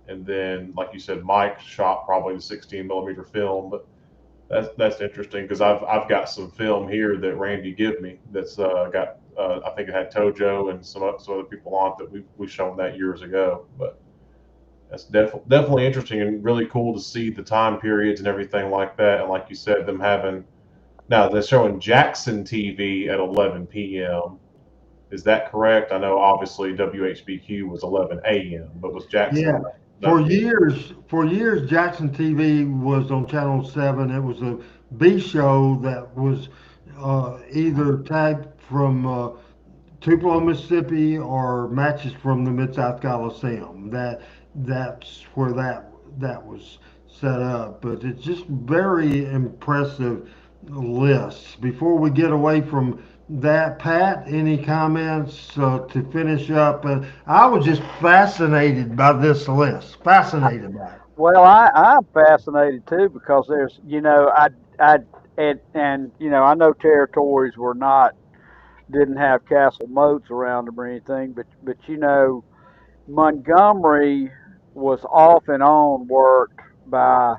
and then, like you said, Mike shot probably the 16 millimeter film. But that's interesting because I've got some film here that Randy gave me that's got I think it had Tojo and some other people on it that we've shown that years ago. But that's definitely interesting and really cool to see the time periods and everything like that. And like you said, them having now they're showing Jackson TV at 11 p.m. Is that correct? I know obviously WHBQ was 11 a.m., but was Jackson Yeah, 11 p.m.? for years, Jackson TV was on Channel 7. It was a B show that was either tagged from Tupelo, Mississippi, or matches from the Mid South Coliseum. That's where that was set up. But it's just very impressive lists. Before we get away from that, Pat, any comments to finish up? I was just fascinated by this list. Fascinated by it. Well, I'm fascinated too because there's, I and I know territories were not didn't have castle moats around them or anything, but Montgomery was off and on worked uh,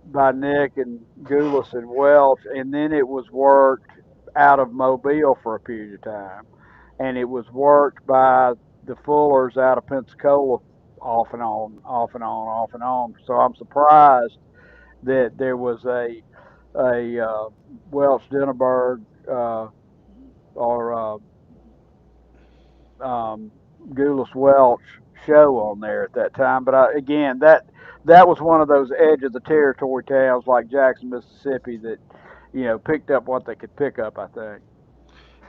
by Nick and Goulas and Welch, and then it was worked out of Mobile for a period of time, and it was worked by the Fullers out of Pensacola off and on, off and on, off and on. So I'm surprised that there was a Welch Denneberg or Goulas Welch show on there at that time. But again, that was one of those edge of the territory towns like Jackson, Mississippi, that picked up what they could pick up. I think.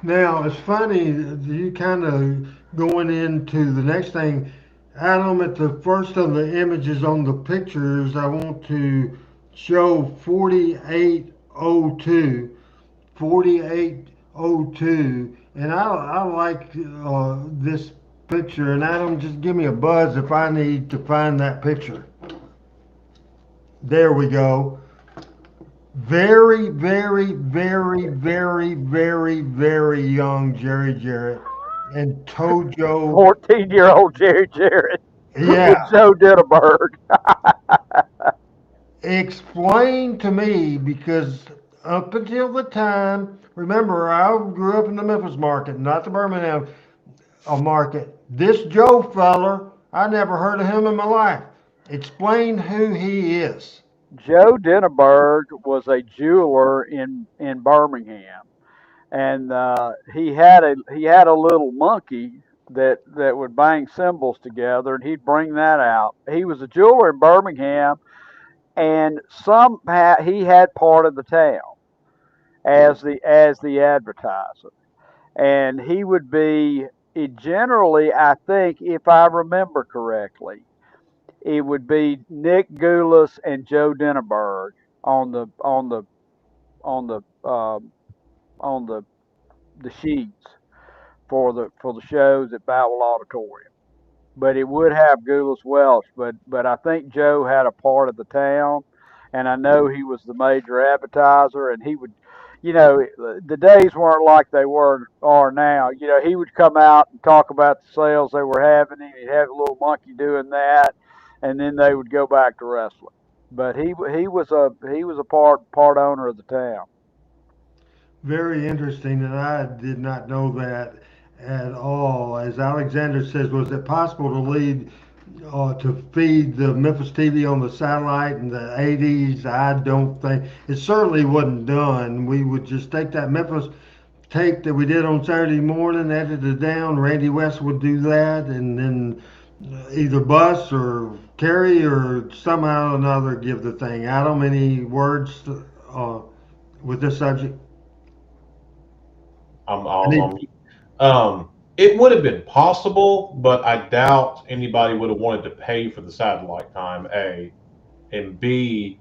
Now, it's funny, you kind of going into the next thing. Adam, at the first of the images on the pictures, I want to show 4802. 4802. And I like this picture. And Adam, just give me a buzz if I need to find that picture. There we go. Very, very, very, very, very, very young Jerry Jarrett and Tojo. 14-year-old Jerry Jarrett with Yeah. Joe Denneberg. Explain to me, because up until the time, remember, I grew up in the Memphis market, not the Birmingham market. This Joe feller, I never heard of him in my life. Explain who he is. Joe Denneberg was a jeweler in Birmingham, and he had a little monkey that would bang cymbals together, and he'd bring that out. He was a jeweler in Birmingham, and he had part of the town as the advertiser, and he would be generally, I think, if I remember correctly, it would be Nick Goulas and Joe Denneberg on the on the on the on the sheets for the shows at Bowell Auditorium. But it would have Goulas Welch. But I think Joe had a part of the town, and I know he was the major advertiser, and he would. The days weren't like they are now. He would come out and talk about the sales they were having, and he'd have a little monkey doing that, and then they would go back to wrestling. But he was a part owner of the town. Very interesting, and I did not know that at all. As Alexander says, was it possible to feed the Memphis TV on the satellite in the 80s? I don't think it certainly wasn't done. We would just take that Memphis tape that we did on Saturday morning, edited down. Randy West would do that, and then either Bus or Kerry or somehow or another give the thing. Adam, any words with this subject? It would have been possible, but I doubt anybody would have wanted to pay for the satellite time, A. And B,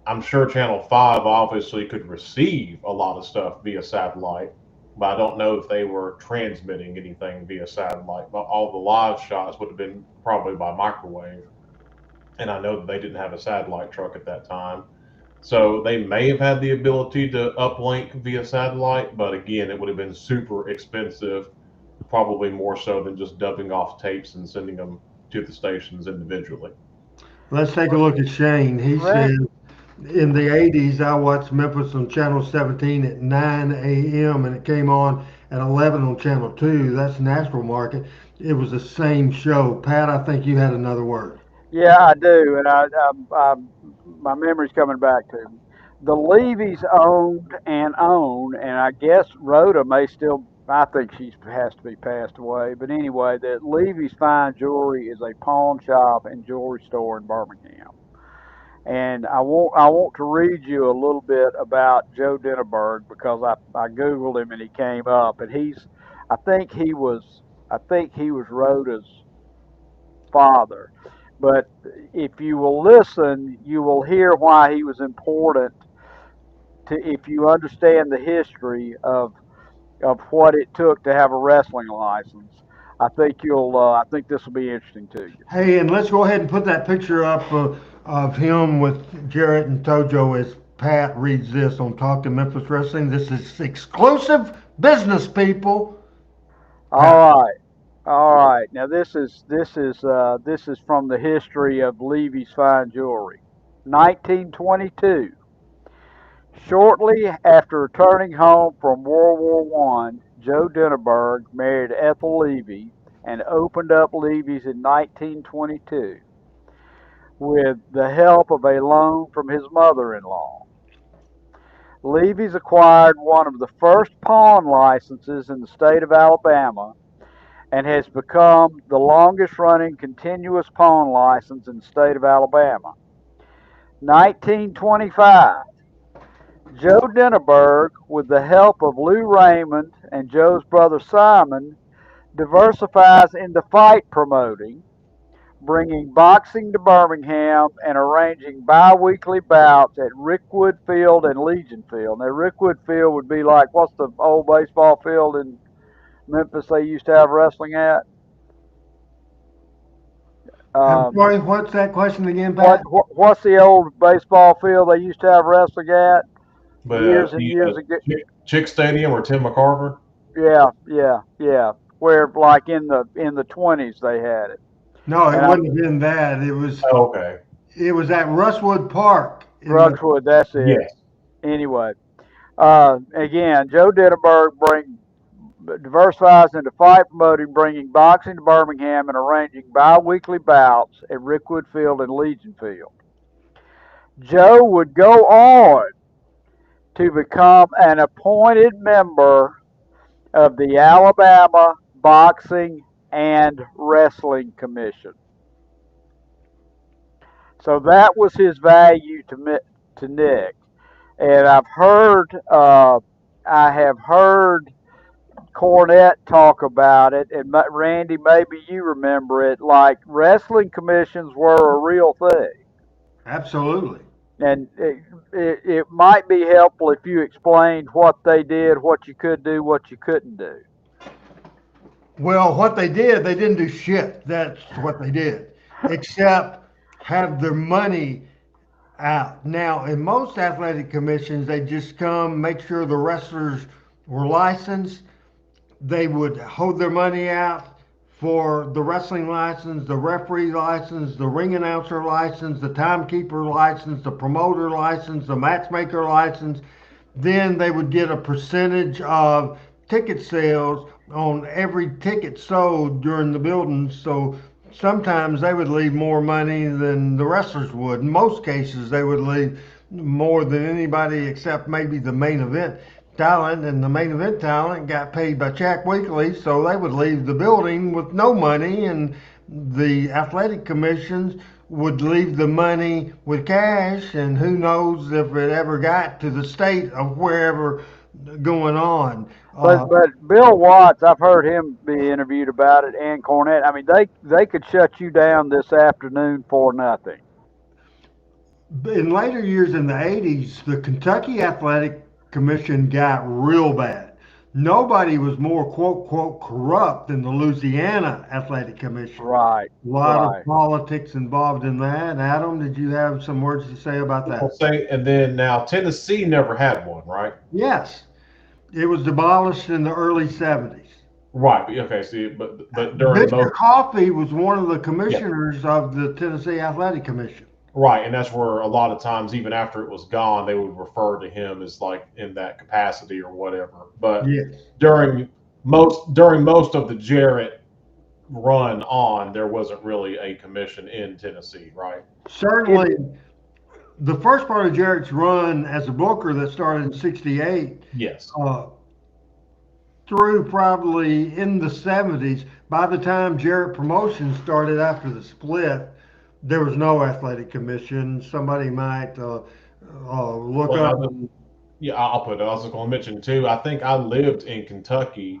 I'm sure Channel 5 obviously could receive a lot of stuff via satellite, but I don't know if they were transmitting anything via satellite. But all the live shots would have been probably by microwave. And I know that they didn't have a satellite truck at that time. So they may have had the ability to uplink via satellite, but again, it would have been super expensive, probably more so than just dubbing off tapes and sending them to the stations individually. Let's take a look at Shane. He Right. said, in the 80s, I watched Memphis on Channel 17 at 9 a.m. and it came on at 11 on Channel 2. That's Natural Market. It was the same show. Pat, I think you had another word. Yeah, I do, and my memory's coming back to me. The Levy's owned and own, and I guess Rhoda may still. I think she has to be passed away, but anyway, the Levy's Fine Jewelry is a pawn shop and jewelry store in Birmingham. And I want to read you a little bit about Joe Denneberg because I googled him and he came up, and I think he was Rhoda's father. But if you will listen, you will hear why he was important to if you understand the history of what it took to have a wrestling license. I think this will be interesting to you. Hey, and let's go ahead and put that picture up of him with Jarrett and Tojo as Pat reads this on Talking Memphis Wrestling. This is exclusive business, people. All right. All right. Now this is from the history of Levy's Fine Jewelry. 1922. Shortly after returning home from World War One, Joe Denneberg married Ethel Levy and opened up Levy's in 1922 with the help of a loan from his mother-in-law. Levy's acquired one of the first pawn licenses in the state of Alabama and has become the longest running continuous pawn license in the state of Alabama. 1925. Joe Denneberg, with the help of Lou Raymond and Joe's brother Simon, diversifies into fight promoting, bringing boxing to Birmingham and arranging bi-weekly bouts at Rickwood Field and Legion Field. Now, Rickwood Field would be like, what's the old baseball field in Memphis they used to have wrestling at? I'm sorry, what's that question again, Pat? What's the old baseball field they used to have wrestling at? But Years and years ago. Chick Stadium or Tim McCarver? Yeah. Where like in the 20s they had it. No, it And wouldn't have been that. It was Oh, okay. it was at Rushwood Park. Brushwood, that's it. Yes. Anyway, again, Joe Denneberg diversifies into fight promoting, bringing boxing to Birmingham and arranging bi-weekly bouts at Rickwood Field and Legion Field. Joe would go on to become an appointed member of the Alabama Boxing and Wrestling Commission. So that was his value to Nick. And I have heard Cornette talk about it, and Randy, maybe you remember it. Like wrestling commissions were a real thing, Absolutely. and it might be helpful if you explained what they did, what you could do, what you couldn't do. Well, what they didn't do shit. That's what they did, except have their money out. Now, in most athletic commissions, they just come, make sure the wrestlers were licensed. They would hold their money out for the wrestling license, the referee license, the ring announcer license, the timekeeper license, the promoter license, the matchmaker license. Then they would get a percentage of ticket sales on every ticket sold during the building. So sometimes they would leave more money than the wrestlers would. In most cases, they would leave more than anybody except maybe the main event talent and the main event talent got paid by check weekly, so they would leave the building with no money, and the athletic commissions would leave the money with cash, and who knows if it ever got to the state of wherever going on. But Bill Watts, I've heard him be interviewed about it, and Cornette. I mean, they could shut you down this afternoon for nothing. In later years in the 80s, the Kentucky Athletic Commission got real bad. Nobody was more quote, quote, corrupt than the Louisiana Athletic Commission. Right. A lot Right. of politics involved in that. Adam, did you have some words to say about I'll that? say, and then now Tennessee never had one, right? Yes. It was demolished in the early 70s. Right. Okay. See, but during Mr. Coffey was one of the commissioners of the Tennessee Athletic Commission. right, and that's where a lot of times, even after it was gone, they would refer to him as like in that capacity or whatever. But Yes. during most of the Jarrett run on, there wasn't really a commission in Tennessee, right? Certainly, the first part of Jarrett's run as a booker that started in 68 Yes. through probably in the 70s. By the time Jarrett Promotions started after the split, there was no athletic commission. Somebody might look Well, up. Yeah, I'll put it. I was going to mention too. I think I lived in Kentucky.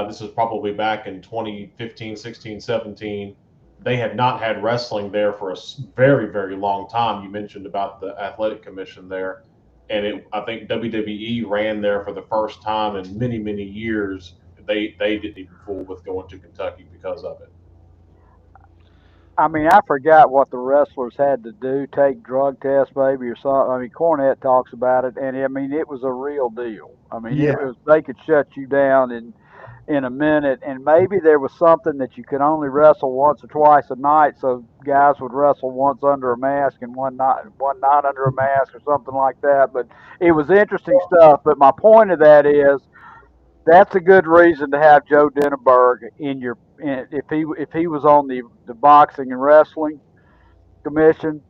This was probably back in 2015, 16, 17. They had not had wrestling there for a very, very long time. You mentioned about the athletic commission there, and I think WWE ran there for the first time in many, many years. They didn't even fool with going to Kentucky because of it. I mean, I forgot what the wrestlers had to do, take drug tests maybe or something. I mean, Cornette talks about it, and I mean, it was a real deal. I mean, Yeah. it was, they could shut you down in a minute, and maybe there was something that you could only wrestle once or twice a night, so guys would wrestle once under a mask and one not under a mask or something like that. But it was interesting stuff. But my point of that is that's a good reason to have Joe Denneberg if he was on the boxing and wrestling commission.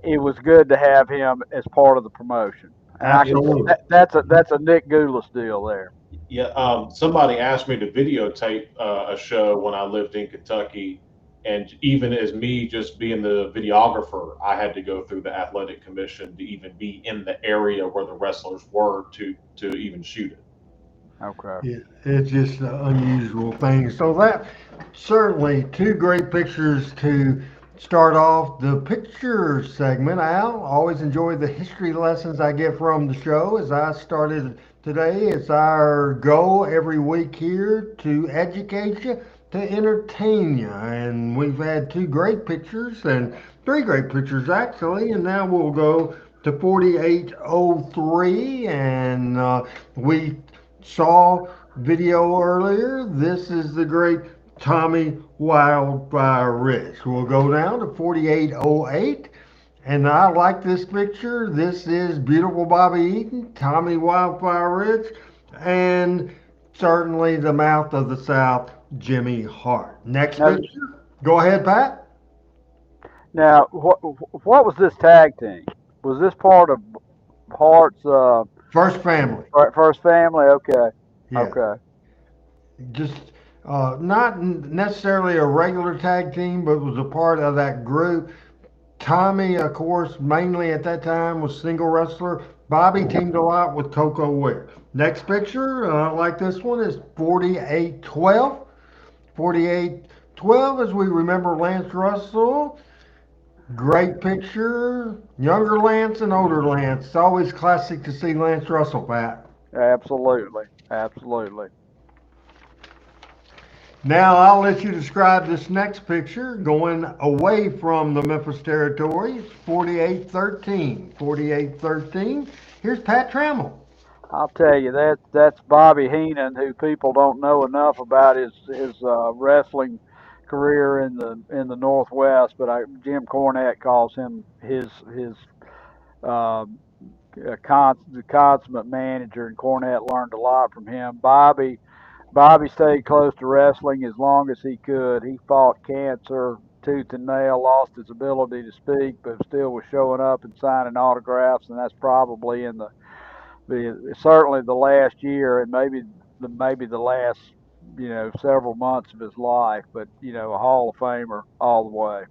It was good to have him as part of the promotion. And Absolutely. that's a Nick Goulas deal there. Yeah, somebody asked me to videotape a show when I lived in Kentucky, and even as me just being the videographer, I had to go through the athletic commission to even be in the area where the wrestlers were to even shoot it. Okay. Yeah, it's just an unusual thing. So that certainly two great pictures to start off the picture segment. Al, always enjoy the history lessons I get from the show. As I started today, it's our goal every week here to educate you, to entertain you. And we've had two great pictures and three great pictures actually. And now we'll go to 4803 and we saw video earlier. This is the great Tommy Wildfire Rich. We'll go down to 4808. And I like this picture. This is beautiful Bobby Eaton, Tommy Wildfire Rich, and certainly the mouth of the South, Jimmy Hart. Next Now, picture. Go ahead, Pat. now what was this tag team? Was this part of Hart's First family. first family? Okay. Yeah. Okay. Just not necessarily a regular tag team, but was a part of that group. Tommy, of course, mainly at that time was single wrestler. Bobby teamed a lot with Coco Ware. Next picture, like this one, is 4812. 4812, as we remember Lance Russell. Great picture. Younger Lance and older Lance. It's always classic to see Lance Russell, Pat. Absolutely. Absolutely. Now I'll let you describe this next picture going away from the Memphis territory. It's 4813. 4813. Here's Pat Trammell. I'll tell you that's Bobby Heenan, who people don't know enough about his wrestling career in the Northwest, but Jim Cornette calls him his uh, the consummate manager, and Cornette learned a lot from him. Bobby stayed close to wrestling as long as he could. He fought cancer tooth and nail, lost his ability to speak, but still was showing up and signing autographs, and that's probably in the certainly the last year and maybe the last several months of his life. But a Hall of Famer all the way.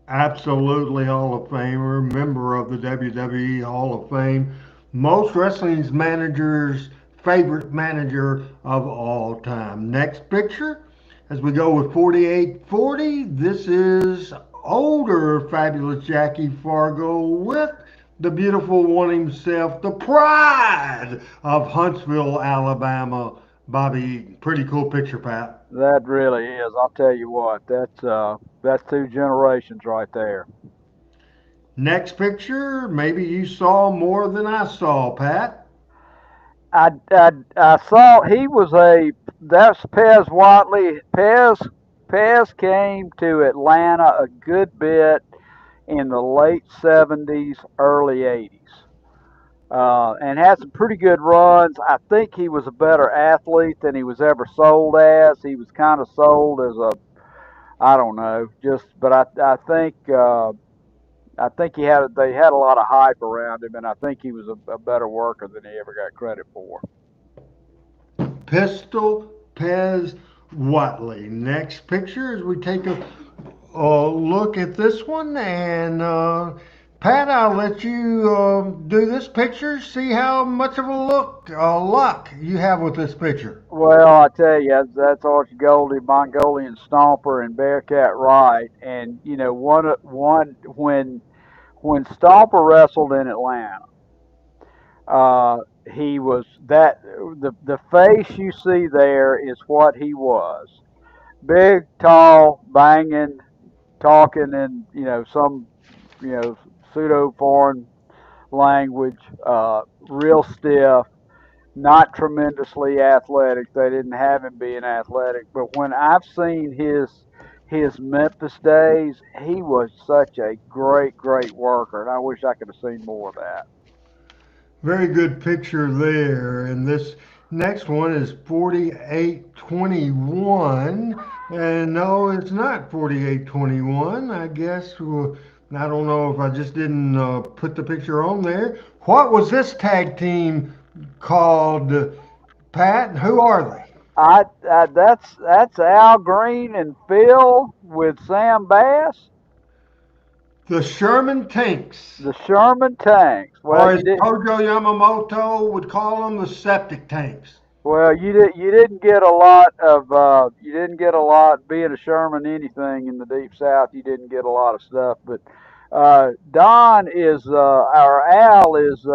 Absolutely Hall of Famer, member of the WWE Hall of Fame, most wrestling's managers' favorite manager of all time. Next picture, as we go with 4840, this is older Fabulous Jackie Fargo with the beautiful one himself, the pride of Huntsville, Alabama. Bobby, pretty cool picture, Pat. That really is. I'll tell you what. That's two generations right there. Next picture, maybe you saw more than I saw, Pat. I saw he was that's Pez Watley. Pez came to Atlanta a good bit in the late '70s, early '80s, and had some pretty good runs. I think he was a better athlete than he was ever sold as. He was kind of sold as a, I don't know, but I think they had a lot of hype around him, and I think he was a better worker than he ever got credit for. Pistol Pez Watley. Next picture as we take a look at this one. And Pat, I'll let you do this picture. See how much of a luck you have with this picture. Well, I tell you, that's Archie Goldie, Mongolian Stomper, and Bearcat Wright. And one when Stomper wrestled in Atlanta, he was that the face you see there is what he was: big, tall, banging, talking in some pseudo foreign language, real stiff, not tremendously athletic. They didn't have him being athletic, but when I've seen his Memphis days, he was such a great worker, and I wish I could have seen more of that. Very good picture there. And this next one is 4821. And no, it's not 4821. I guess, I don't know if I just didn't put the picture on there. What was this tag team called, Pat? Who are they? That's Al Green and Phil with Sam Bass. The Sherman Tanks. The Sherman Tanks. Or as Tojo Yamamoto would call them, the septic tanks. Well, you didn't get a lot of being a Sherman anything in the Deep South. You didn't get a lot of stuff, but Don is our Al is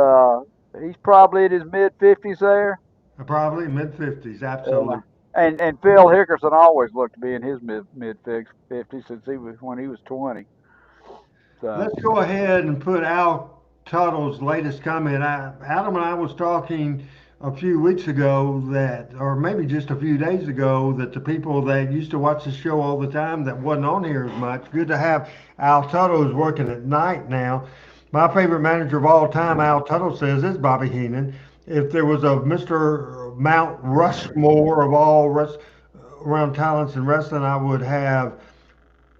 he's probably in his mid-50s there. Probably mid-50s, absolutely. And Phil Hickerson always looked to be in his mid-50s since when he was 20. So. Let's go ahead and put Al Tuttle's latest comment. Adam and I was talking a few weeks ago or maybe just a few days ago, that the people that used to watch the show all the time that wasn't on here as much, good to have Al Tuttle, who's working at night now. My favorite manager of all time, Al Tuttle says, is Bobby Heenan. If there was a Mr. Mount Rushmore of all around talents in wrestling, I would have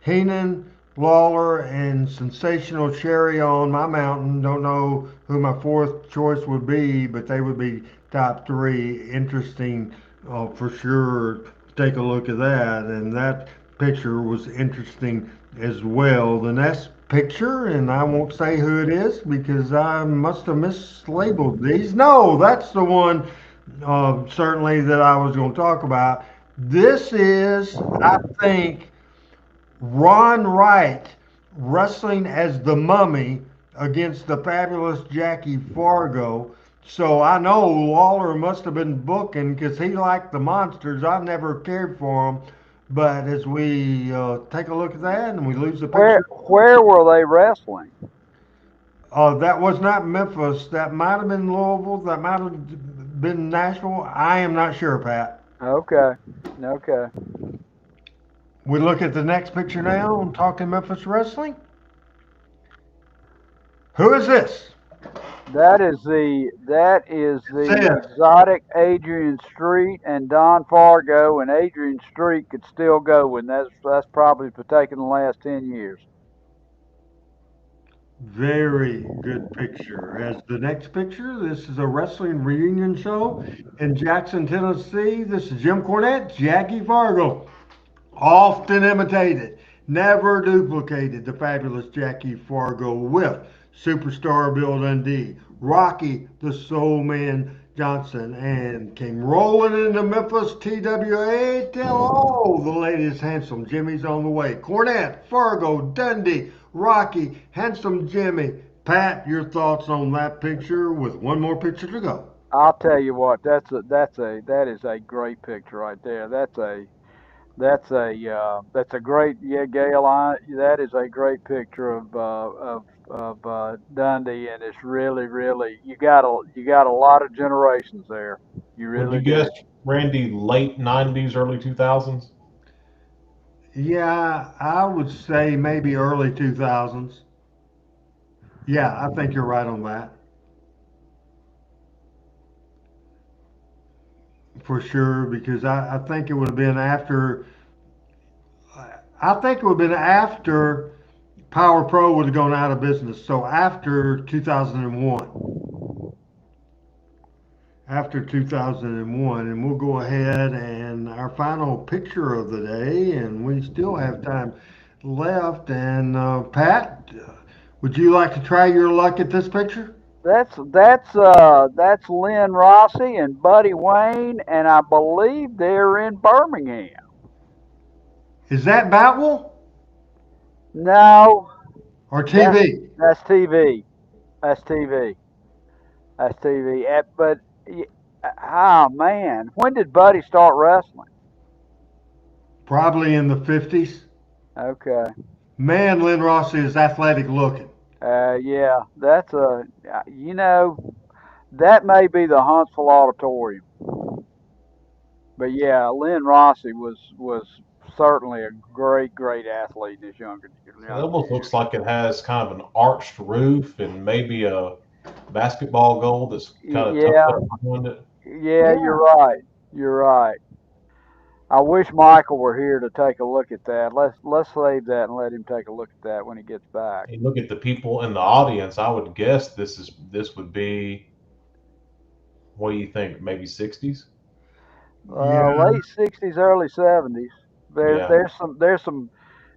Heenan, Lawler, and Sensational Cherry on my mountain. Don't know who my fourth choice would be, but they would be top three. Interesting for sure. Take a look at that. And that picture was interesting as well. The next picture, and I won't say who it is because I must have mislabeled these. No, that's the one certainly that I was going to talk about. This is, I think, Ron Wright wrestling as the Mummy against the fabulous Jackie Fargo. So I know Lawler must have been booking because he liked the monsters. I've never cared for them. But as we take a look at that and we lose the picture. Where were they wrestling? That was not Memphis. That might have been Louisville. That might have been Nashville. I am not sure, Pat. Okay. We look at the next picture now and talking Memphis wrestling. Who is this? That is the exotic Adrian Street and Don Fargo, and Adrian Street could still go, and that's probably for taking the last 10 years. Very good picture. As the next picture, this is a wrestling reunion show in Jackson, Tennessee. This is Jim Cornette, Jackie Fargo. Often imitated, never duplicated, the fabulous Jackie Fargo with superstar Bill Dundee, Rocky the Soul Man Johnson, and came rolling into Memphis, TWA. Tell all the ladies handsome Jimmy's on the way. Cornette, Fargo, Dundee, Rocky, handsome Jimmy. Pat, your thoughts on that picture with one more picture to go? I'll tell you what, that is a great picture right there. That's a great, yeah, Gail. That is a great picture of Dundee, and it's really you got a lot of generations there. You Would you really guess, do. Randy, late 90s, early 2000s? Yeah, I would say maybe early 2000s. Yeah, I think you're right on that. For sure, because I think it would have been after, I think it would have been after Power Pro would have gone out of business. So after 2001. After 2001, and we'll go ahead and our final picture of the day, and we still have time left. And Pat, would you like to try your luck at this picture? That's Lynn Rossi and Buddy Wayne, and I believe they're in Birmingham. Is that Batwell No, or that's TV? that's TV. That's TV. That's TV. But oh man, when did Buddy start wrestling? Probably in the 50s. Okay. Man, Lynn Rossi is athletic looking. Yeah, that's that may be the Huntsville Auditorium, but yeah, Lynn Rossi was certainly a great athlete in his It younger almost years. looks like it has kind of an arched roof and maybe a basketball goal that's kind of tucked Yeah, up behind it. yeah, Yeah. you're right. You're right. I wish Michael were here to take a look at that. Let's save that and let him take a look at that when he gets back. You look at the people in the audience, I would guess this would be, what do you think, maybe 60s? Yeah. Late '60s, early '70s. There, Yeah. there's some, there's some,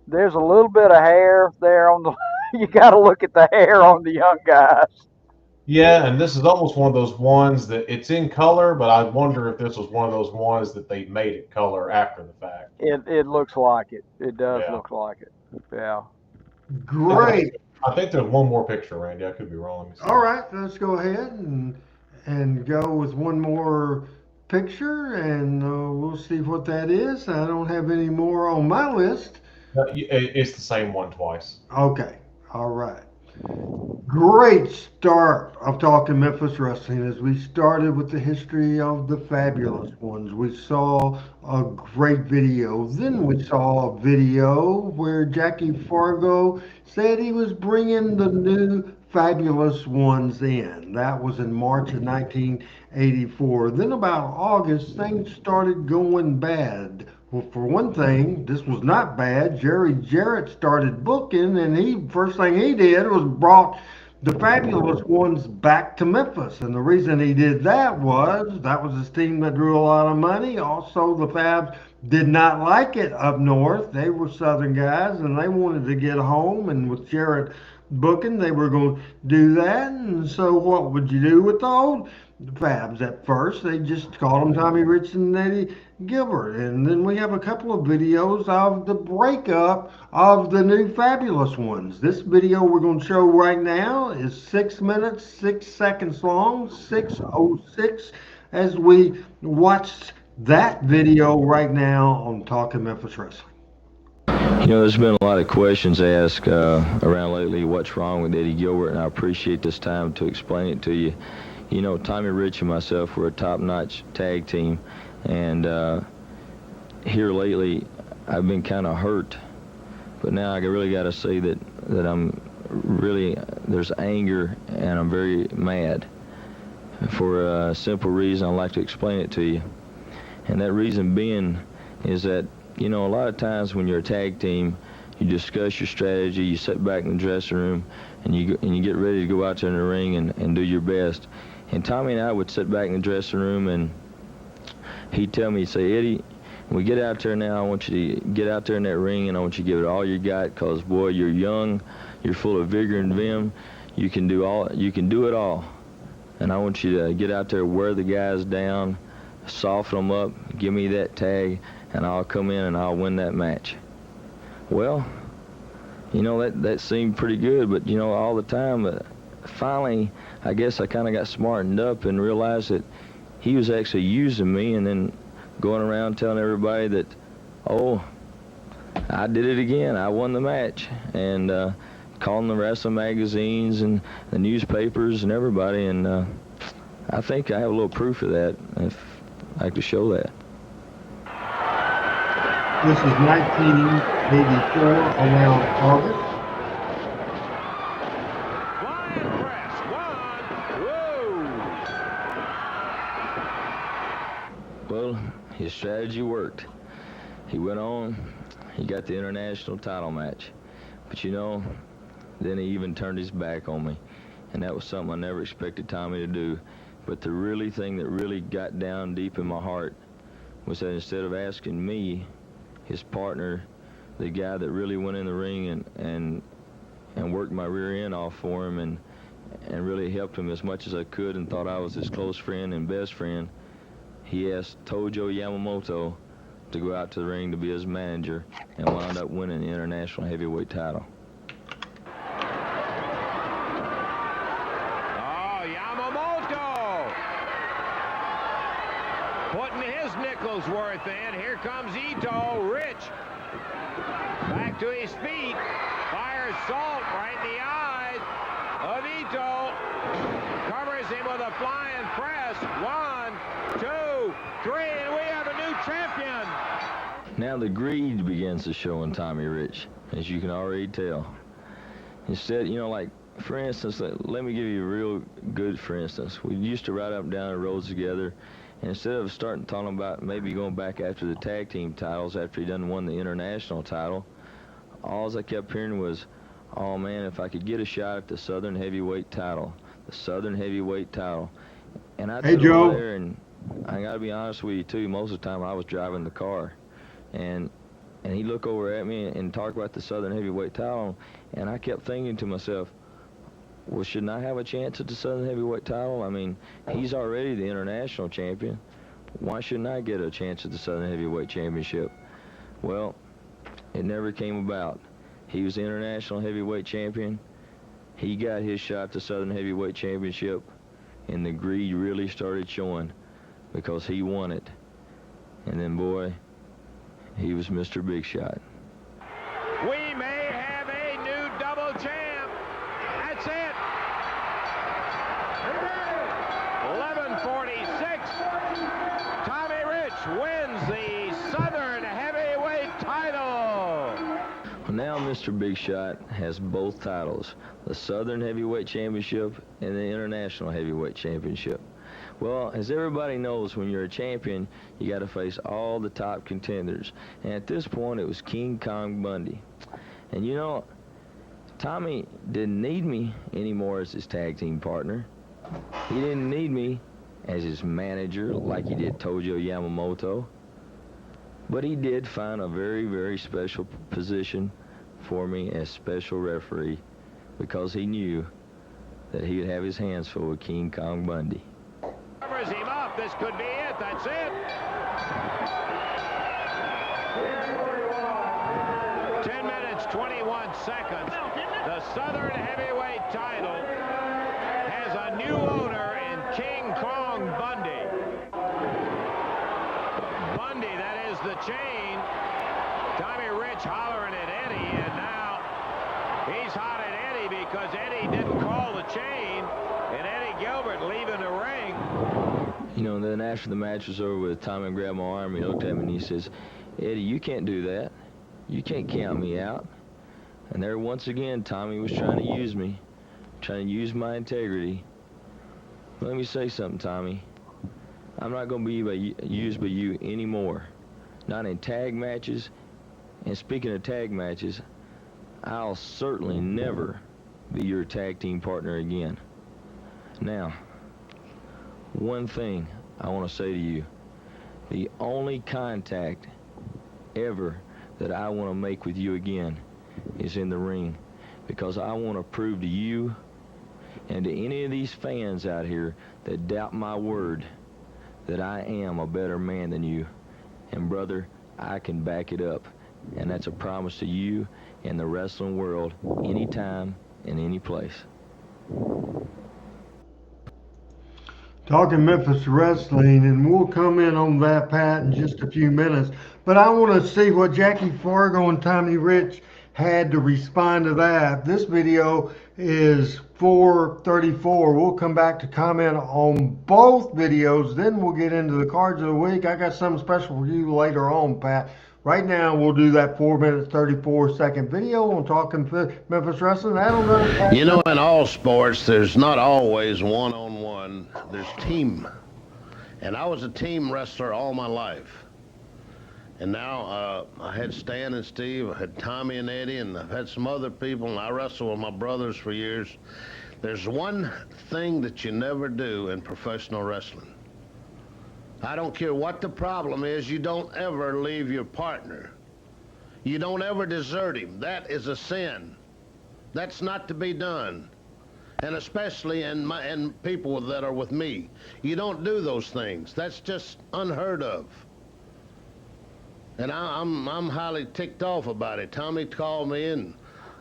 there's a little bit of hair there on the. You got to look at the hair on the young guys. Yeah, and this is almost one of those ones that it's in color, but I wonder if this was one of those ones that they made it color after the fact. It looks like it. It does Yeah. look like it. Yeah. I think, Great. I think there's one more picture, Randy. I could be wrong. Let me see. All right, let's go ahead and go with one more picture, and we'll see what that is. I don't have any more on my list. It's the same one twice. Okay, all right. Great start of talking Memphis wrestling as we started with the history of the fabulous ones. We saw a great video. Then we saw a video where Jackie Fargo said he was bringing the new fabulous ones in. That was in March of 1984. Then about August, things started going bad. Well, for one thing, this was not bad. Jerry Jarrett started booking, and he first thing he did was brought the fabulous ones back to Memphis. And the reason he did that was his team that drew a lot of money. Also, the Fabs did not like it up north. They were Southern guys, and they wanted to get home. And with Jarrett booking, they were going to do that. And so, what would you do with the old Fabs at first? They just called them Tommy Rich and Eddie Gilbert. And then we have a couple of videos of the breakup of the new fabulous ones. This video we're going to show right now is 6 minutes, 6 seconds long, 6:06, as we watch that video right now on Talking Memphis Wrestling. You know, there's been a lot of questions asked around lately, what's wrong with Eddie Gilbert, and I appreciate this time to explain it to you. You know, Tommy Rich and myself were a top-notch tag team, and here lately I've been kind of hurt, but now I really got to say that I'm really, there's anger, and I'm very mad for a simple reason. I'd like to explain it to you, and that reason being is that, you know, a lot of times when you're a tag team, you discuss your strategy, you sit back in the dressing room, and you get ready to go out there in the ring and do your best. And Tommy and I would sit back in the dressing room, and he'd tell me, he'd say, Eddie, when we get out there now, I want you to get out there in that ring, and I want you to give it all you got, because, boy, you're young, you're full of vigor and vim, you can do it all. And I want you to get out there, wear the guys down, soften them up, give me that tag, and I'll come in and I'll win that match. Well, that seemed pretty good, but, all the time, finally, I guess I kind of got smartened up and realized that he was actually using me, and then going around telling everybody that, oh, I did it again, I won the match, and calling the wrestling magazines and the newspapers and everybody, and I think I have a little proof of that, if I could show that. This is 1984, around August. Flying press. One. Whoa. Well, his strategy worked. He went on, he got the international title match. But then he even turned his back on me. And that was something I never expected Tommy to do. But the thing that really got down deep in my heart was that instead of asking me, his partner, the guy that really went in the ring and worked my rear end off for him and really helped him as much as I could and thought I was his close friend and best friend, he asked Tojo Yamamoto to go out to the ring to be his manager and wound up winning the international heavyweight title. Oh, Yamamoto putting his nickels worth in. Here comes Ito. Rich back to his feet. Fires salt right in the eyes of Ito. Covers him with a flying press. 1, 2, 3, and we have a new champion. Now the greed begins to show in Tommy Rich, as you can already tell. Instead, like, for instance, let me give you a real good for instance. We used to ride up and down the roads together, and instead of talking about maybe going back after the tag team titles after he done won the international title, all I kept hearing was, oh man, if I could get a shot at the Southern Heavyweight title, the Southern Heavyweight title. And I Hey, Joe. over there, and I gotta be honest with you too, most of the time I was driving the car, and he'd look over at me and talk about the Southern Heavyweight title, and I kept thinking to myself, well, shouldn't I have a chance at the Southern Heavyweight title? I mean, he's already the international champion. Why shouldn't I get a chance at the Southern Heavyweight Championship? Well, it never came about. He was the international heavyweight champion. He got his shot at the Southern Heavyweight Championship, and the greed really started showing because he won it. And then, boy, he was Mr. Big Shot. We may have a new double champ. That's it. 11:46. Tommy Rich wins the Southern Heavyweight title. Well, now Mr. Big Shot has both titles, the Southern Heavyweight Championship and the International Heavyweight Championship. Well, as everybody knows, when you're a champion, you got to face all the top contenders. And at this point, it was King Kong Bundy. And Tommy didn't need me anymore as his tag team partner. He didn't need me as his manager like he did Tojo Yamamoto. But he did find a very, very special position for me as special referee because he knew that he would have his hands full with King Kong Bundy. Covers him up. This could be it. That's it. 10 minutes, 21 seconds. The Southern Heavyweight title has a new owner in King Kong Bundy. Bundy, that is the chain. Tommy Rich hollering at Eddie, and now he's hot at Eddie because Eddie didn't call the chain, and Eddie Gilbert leaving the ring. Then after the match was over with, Tommy grabbed my arm, he looked at me and he says, Eddie, you can't do that. You can't count me out. And there once again, Tommy was trying to use me, trying to use my integrity. Let me say something, Tommy. I'm not going to be used by you anymore. Not in tag matches. And speaking of tag matches, I'll certainly never be your tag team partner again. Now, one thing I want to say to you, the only contact ever that I want to make with you again is in the ring, because I want to prove to you and to any of these fans out here that doubt my word that I am a better man than you. And brother, I can back it up. And that's a promise to you and the wrestling world, anytime and any place. Talking Memphis wrestling, and we'll come in on that, Pat, in just a few minutes. But I want to see what Jackie Fargo and Tommy Rich had to respond to that. This video is 434. We'll come back to comment on both videos, then we'll get into the cards of the week. I got something special for you later on, Pat. Right now, we'll do that 4 minute, 34 second video on Talking Memphis Wrestling. That'll go. You know, in all sports, there's not always one-on-one. There's team. And I was a team wrestler all my life. And now I had Stan and Steve, I had Tommy and Eddie, and I've had some other people, and I wrestled with my brothers for years. There's one thing that you never do in professional wrestling. I don't care what the problem is, you don't ever leave your partner. You don't ever desert him. That is a sin. That's not to be done. And especially in people that are with me. You don't do those things. That's just unheard of. And I'm highly ticked off about it. Tommy called me and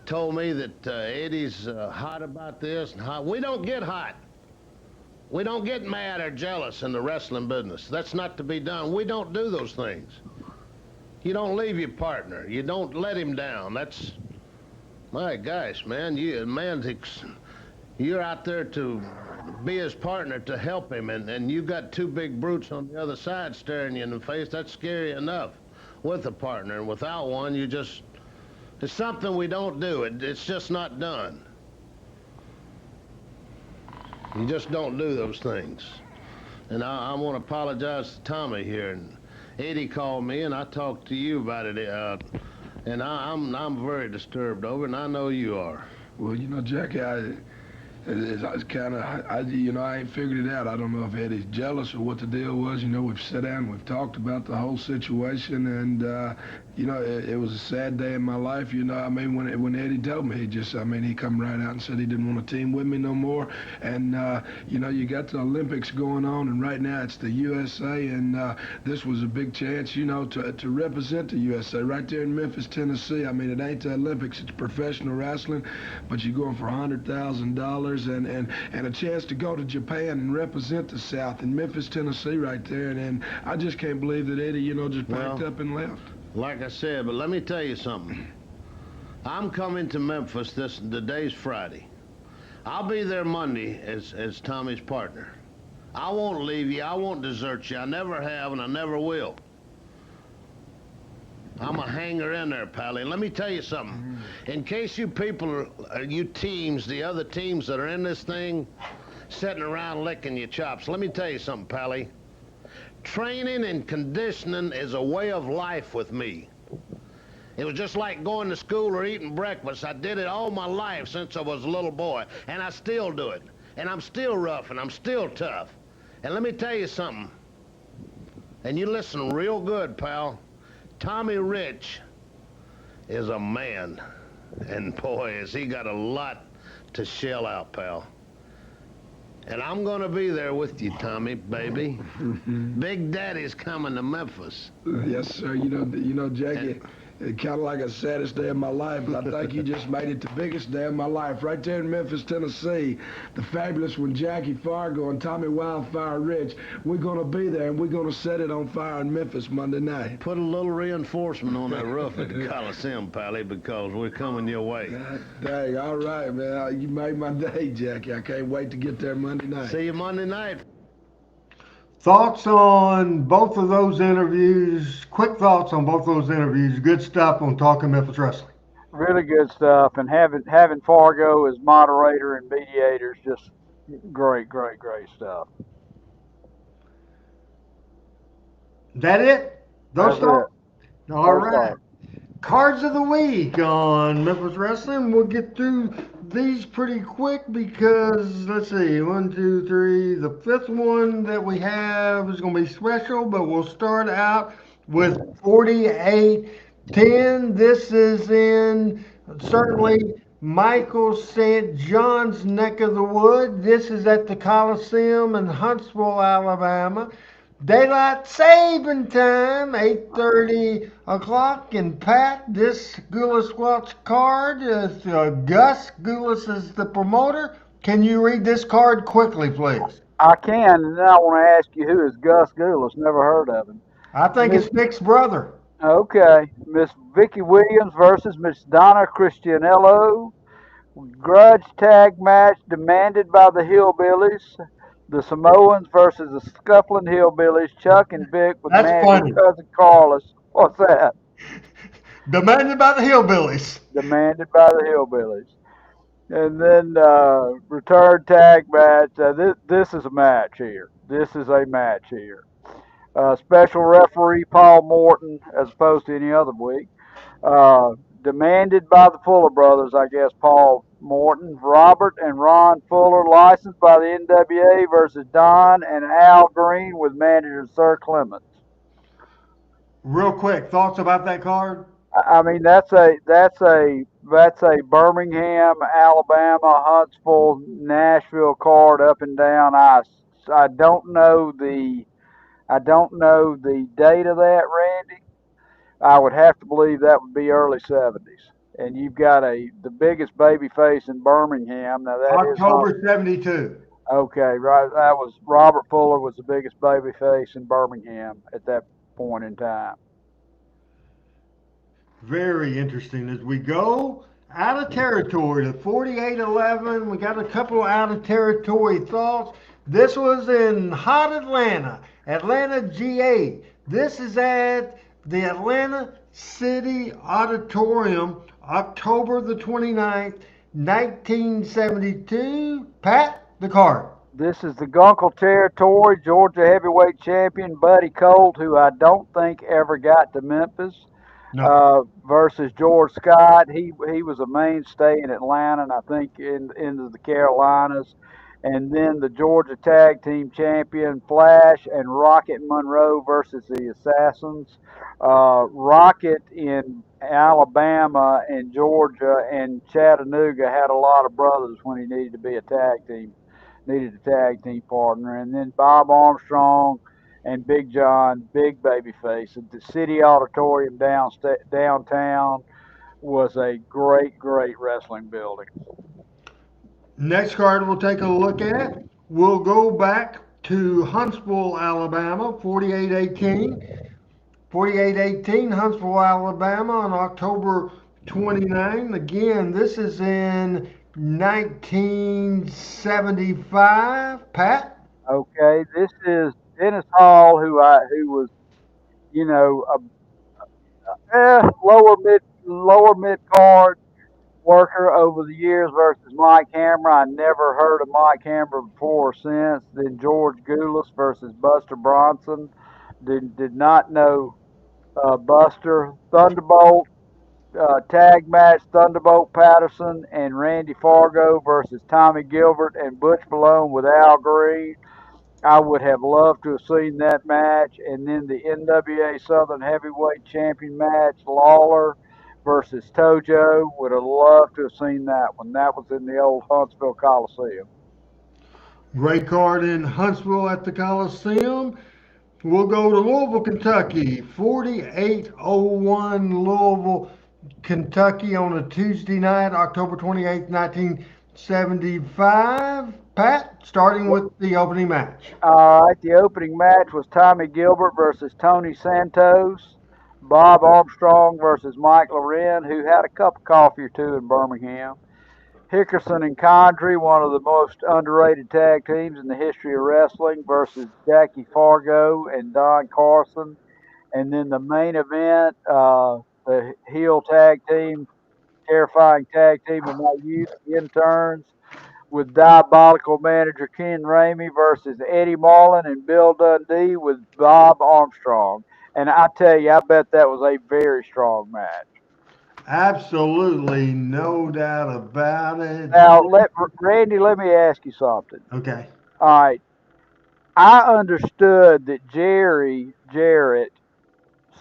told me that Eddie's hot about this. And we don't get hot. We don't get mad or jealous in the wrestling business. That's not to be done. We don't do those things. You don't leave your partner. You don't let him down. That's, my gosh, man, you're out there to be his partner, to help him, and you got two big brutes on the other side staring you in the face. That's scary enough with a partner. And without one, it's something we don't do. It's just not done. You just don't do those things. And I want to apologize to Tommy here. And Eddie called me, and I talked to you about it. And I'm very disturbed over it, and I know you are. Well, you know, Jackie, I ain't figured it out. I don't know if Eddie's jealous or what the deal was. You know, we've sat down, we've talked about the whole situation, and you know, it was a sad day in my life. You know, I mean, when Eddie told me, he come right out and said he didn't want to team with me no more. And you know, you got the Olympics going on, and right now it's the USA, and this was a big chance, you know, to represent the USA right there in Memphis, Tennessee. I mean, it ain't the Olympics, it's professional wrestling, but you're going for $100,000 and a chance to go to Japan and represent the South in Memphis, Tennessee, right there. And I just can't believe that Eddie, you know, just packed up and left. Like I said, but let me tell you something. I'm coming to Memphis. The day's Friday. I'll be there Monday as Tommy's partner. I won't leave you. I won't desert you. I never have, and I never will. I'm a hanger in there, Pally. Let me tell you something. In case you people, you teams, the other teams that are in this thing, sitting around licking your chops, let me tell you something, Pally. Training and conditioning is a way of life with me. It was just like going to school or eating breakfast. I did it all my life since I was a little boy, and I still do it. And I'm still rough, and I'm still tough. And let me tell you something, and you listen real good, pal. Tommy Rich is a man, and boy, has he got a lot to shell out, pal. And I'm gonna be there with you, Tommy, baby. Big Daddy's coming to Memphis. Yes, sir. You know, Jackie, it's kind of like a saddest day of my life, but I think you just made it the biggest day of my life. Right there in Memphis, Tennessee, the fabulous one, Jackie Fargo and Tommy Wildfire Rich. We're gonna be there, and we're gonna set it on fire in Memphis Monday night. Put a little reinforcement on that roof at the Coliseum, Pally, because we're coming your way. Dang, all right, man. You made my day, Jackie. I can't wait to get there Monday night. See you Monday night. Thoughts on both of those interviews? Quick thoughts on both those interviews. Good stuff on Talking Memphis Wrestling. Really good stuff, and having Fargo as moderator and mediator is just great stuff. That it? Those thoughts? All right. Cards of the week on Memphis Wrestling. We'll get through these pretty quick because, let's see, 1, 2, 3. The fifth one that we have is going to be special, but we'll start out with 4810. This is in certainly Michael St. John's neck of the wood. This is at the Coliseum in Huntsville, Alabama. Daylight saving time, 8:30 o'clock. And Pat, this Goulas Welch card is Gus. Goulas is the promoter. Can you read this card quickly, please? I can, and then I want to ask you, who is Gus Goulas? Never heard of him. I think it's Nick's brother. Okay. Miss Vicky Williams versus Miss Donna Cristianello. Grudge tag match demanded by the Hillbillies. The Samoans versus the Scuffling Hillbillies, Chuck and Vic with That's manager funny. Cousin Carlos. What's that? Demanded by the Hillbillies. Demanded by the Hillbillies. And then return tag match. This is a match here. This is a match here. Special referee Paul Morton, as opposed to any other week. Demanded by the Fuller brothers, I guess, Paul Morton. Robert and Ron Fuller, licensed by the NWA versus Don and Al Green with manager Sir Clements. Real quick, thoughts about that card? I mean, that's a Birmingham, Alabama, Huntsville, Nashville card up and down. I don't know the date of that, Randy. I would have to believe that would be early 70s. And you've got the biggest baby face in Birmingham. Now that October 72. Okay, right. That was Robert Fuller was the biggest baby face in Birmingham at that point in time. Very interesting. As we go out of territory to 4811, we got a couple out of territory thoughts. This was in hot Atlanta, Atlanta G8. This is at the Atlanta City Auditorium, October the 29th, 1972. Pat, the card. This is the Gunkel territory, Georgia heavyweight champion Buddy Colt, who I don't think ever got to Memphis. No. Versus George Scott. He was a mainstay in Atlanta and I think into the Carolinas. And then the Georgia Tag Team Champion Flash and Rocket Monroe versus the Assassins. Rocket in Alabama and Georgia and Chattanooga had a lot of brothers when he needed a tag team partner. And then Bob Armstrong and Big John, big babyface. The City Auditorium downtown was a great wrestling building. Next card we'll take a look at. We'll go back to Huntsville, Alabama, 4818. 4818, Huntsville, Alabama, on October 29. Again, this is in 1975. Pat? Okay, this is Dennis Hall, who was, you know, a lower mid card worker over the years versus Mike Hammer. I never heard of Mike Hammer before or since. Then George Goulas versus Buster Bronson. Did not know Buster. Thunderbolt tag match, Thunderbolt Patterson and Randy Fargo versus Tommy Gilbert and Butch Malone with Al Green. I would have loved to have seen that match. And then the NWA Southern Heavyweight Champion match, Lawler versus Tojo. Would have loved to have seen that one. That was in the old Huntsville Coliseum. Great card in Huntsville at the Coliseum. We'll go to Louisville, Kentucky, 4801 Louisville, Kentucky on a Tuesday night, October 28th, 1975. Pat, starting with the opening match. All right, the opening match was Tommy Gilbert versus Tony Santos. Bob Armstrong versus Mike Loren, who had a cup of coffee or two in Birmingham. Hickerson and Condrey, one of the most underrated tag teams in the history of wrestling, versus Jackie Fargo and Don Carson. And then the main event, the heel tag team, terrifying tag team of my youth, interns, with diabolical manager Ken Ramey versus Eddie Marlin and Bill Dundee with Bob Armstrong. And I tell you, I bet that was a very strong match. Absolutely, no doubt about it. Now, Randy, let me ask you something. Okay. All right. I understood that Jarrett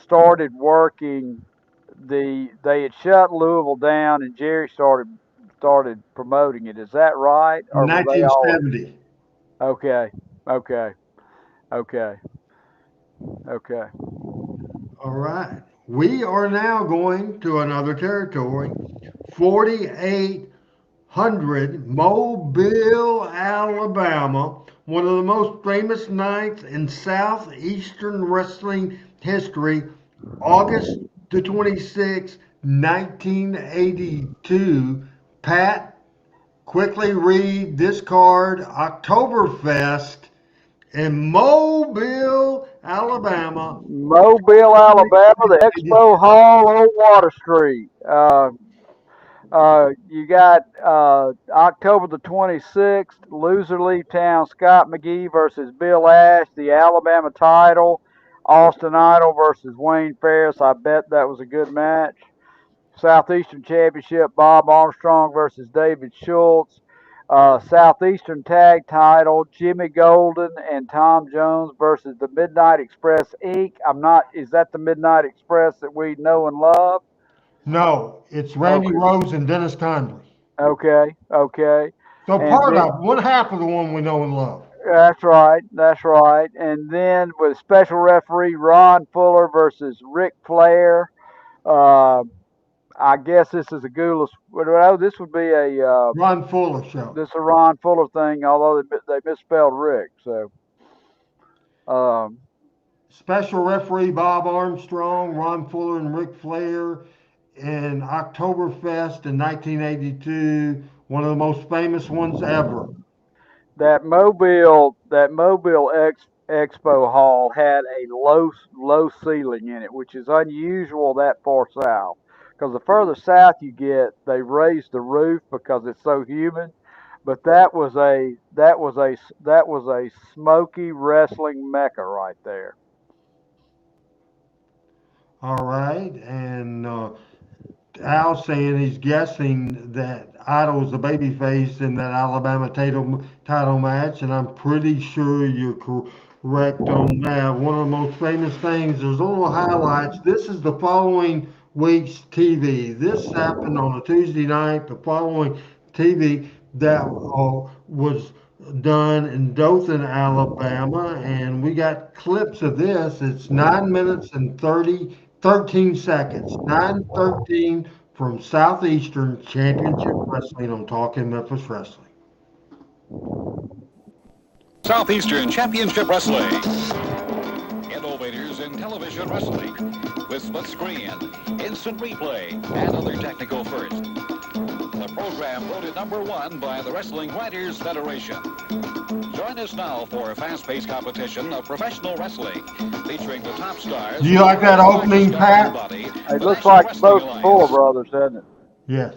started working they had shut Louisville down and Jerry started promoting it. Is that right? Or were they always 1970. okay, okay, okay, okay. All right. We are now going to another territory. 4800 Mobile, Alabama. One of the most famous nights in Southeastern wrestling history. August the 26th, 1982. Pat, quickly read this card. Oktoberfest in Mobile, Alabama. Mobile, Alabama, the Expo Hall on Water Street. You got October the 26th, loser leave town, Scott McGee versus Bill Ash, the Alabama title. Austin Idol versus Wayne Ferris. I bet that was a good match. Southeastern Championship, Bob Armstrong versus David Schultz. Southeastern Tag Title, Jimmy Golden and Tom Jones versus the Midnight Express Inc. Is that the Midnight Express that we know and love? No, it's Randy Okay. Rhodes and Dennis Condrey. Okay, okay. So And part then, of one half of the one we know and love. that's right, that's right. And then with special referee Ron Fuller versus Ric Flair. Uh, I guess this is a Goulas. Well, this would be a Ron Fuller show. this a Ron Fuller thing, although they misspelled Rick. So, Special referee Bob Armstrong, Ron Fuller, and Ric Flair in Oktoberfest in 1982. One of the most famous ones ever. that Mobile Expo Hall had a low ceiling in it, which is unusual that far south. Because the further south you get, they raise the roof because it's so humid. But that was a smoky wrestling mecca right there. All right. And Al saying he's guessing that Idol was a babyface in that Alabama title match, and I'm pretty sure you're correct on that. One of the most famous things, there's little highlights. This is the following week's TV. This happened on a Tuesday night. The following TV that was done in Dothan, Alabama, and we got clips of this. It's 9 minutes and 13 seconds. 9:13 from Southeastern Championship Wrestling. I'm talking Memphis Wrestling. Southeastern Championship Wrestling. Innovators in television wrestling with split screen, instant replay, and other technical firsts. The program voted #1 by the Wrestling Writers Federation. Join us now for a fast-paced competition of professional wrestling featuring the top stars. Do you like that opening, Pat? It looks like both Fuller brothers, doesn't it? Yes.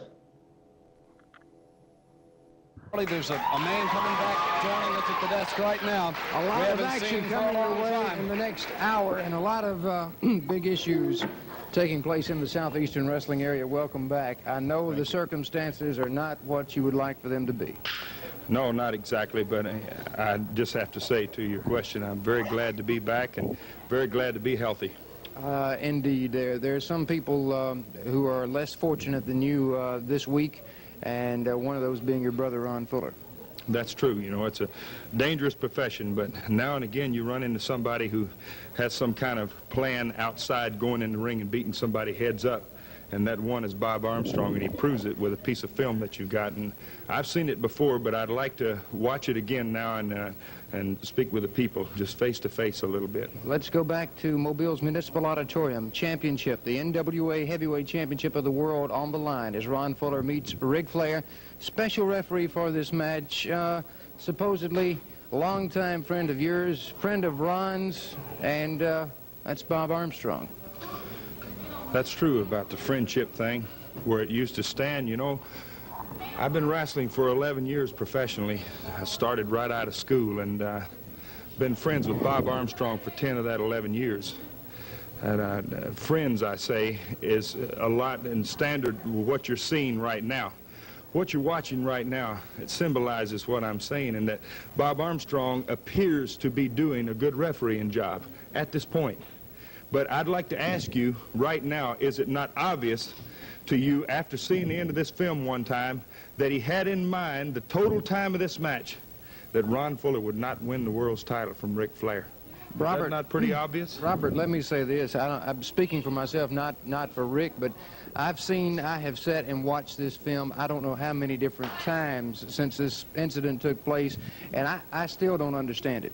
There's a man coming back joining us at the desk right now. A lot of action coming your way in the next hour, and a lot of big issues taking place in the Southeastern wrestling area. Welcome back. I know the circumstances are not what you would like for them to be. No, not exactly, but I just have to say to your question, I'm very glad to be back and very glad to be healthy. Indeed. There are some people who are less fortunate than you this week, and one of those being your brother, Ron Fuller. That's true. You know, it's a dangerous profession, but now and again you run into somebody who has some kind of plan outside going in the ring and beating somebody heads up. And that one is Bob Armstrong, and he proves it with a piece of film that you've got. And I've seen it before, but I'd like to watch it again now and speak with the people, just face to face a little bit. Let's go back to Mobile's Municipal Auditorium. Championship, the NWA Heavyweight Championship of the World on the line as Ron Fuller meets Ric Flair. Special referee for this match, supposedly longtime friend of yours, friend of Ron's, and that's Bob Armstrong. That's true about the friendship thing, where it used to stand. You know, I've been wrestling for 11 years professionally. I started right out of school, and been friends with Bob Armstrong for 10 of that 11 years. friends, I say, is a lot in standard with what you're seeing right now. What you're watching right now, it symbolizes what I'm saying, in that Bob Armstrong appears to be doing a good refereeing job at this point. But I'd like to ask you right now, is it not obvious to you, after seeing the end of this film one time, that he had in mind the total time of this match, that Ron Fuller would not win the world's title from Ric Flair? Robert, is that not pretty obvious? Robert, let me say this. I'm speaking for myself, not for Rick, but I have sat and watched this film I don't know how many different times since this incident took place, and I still don't understand it.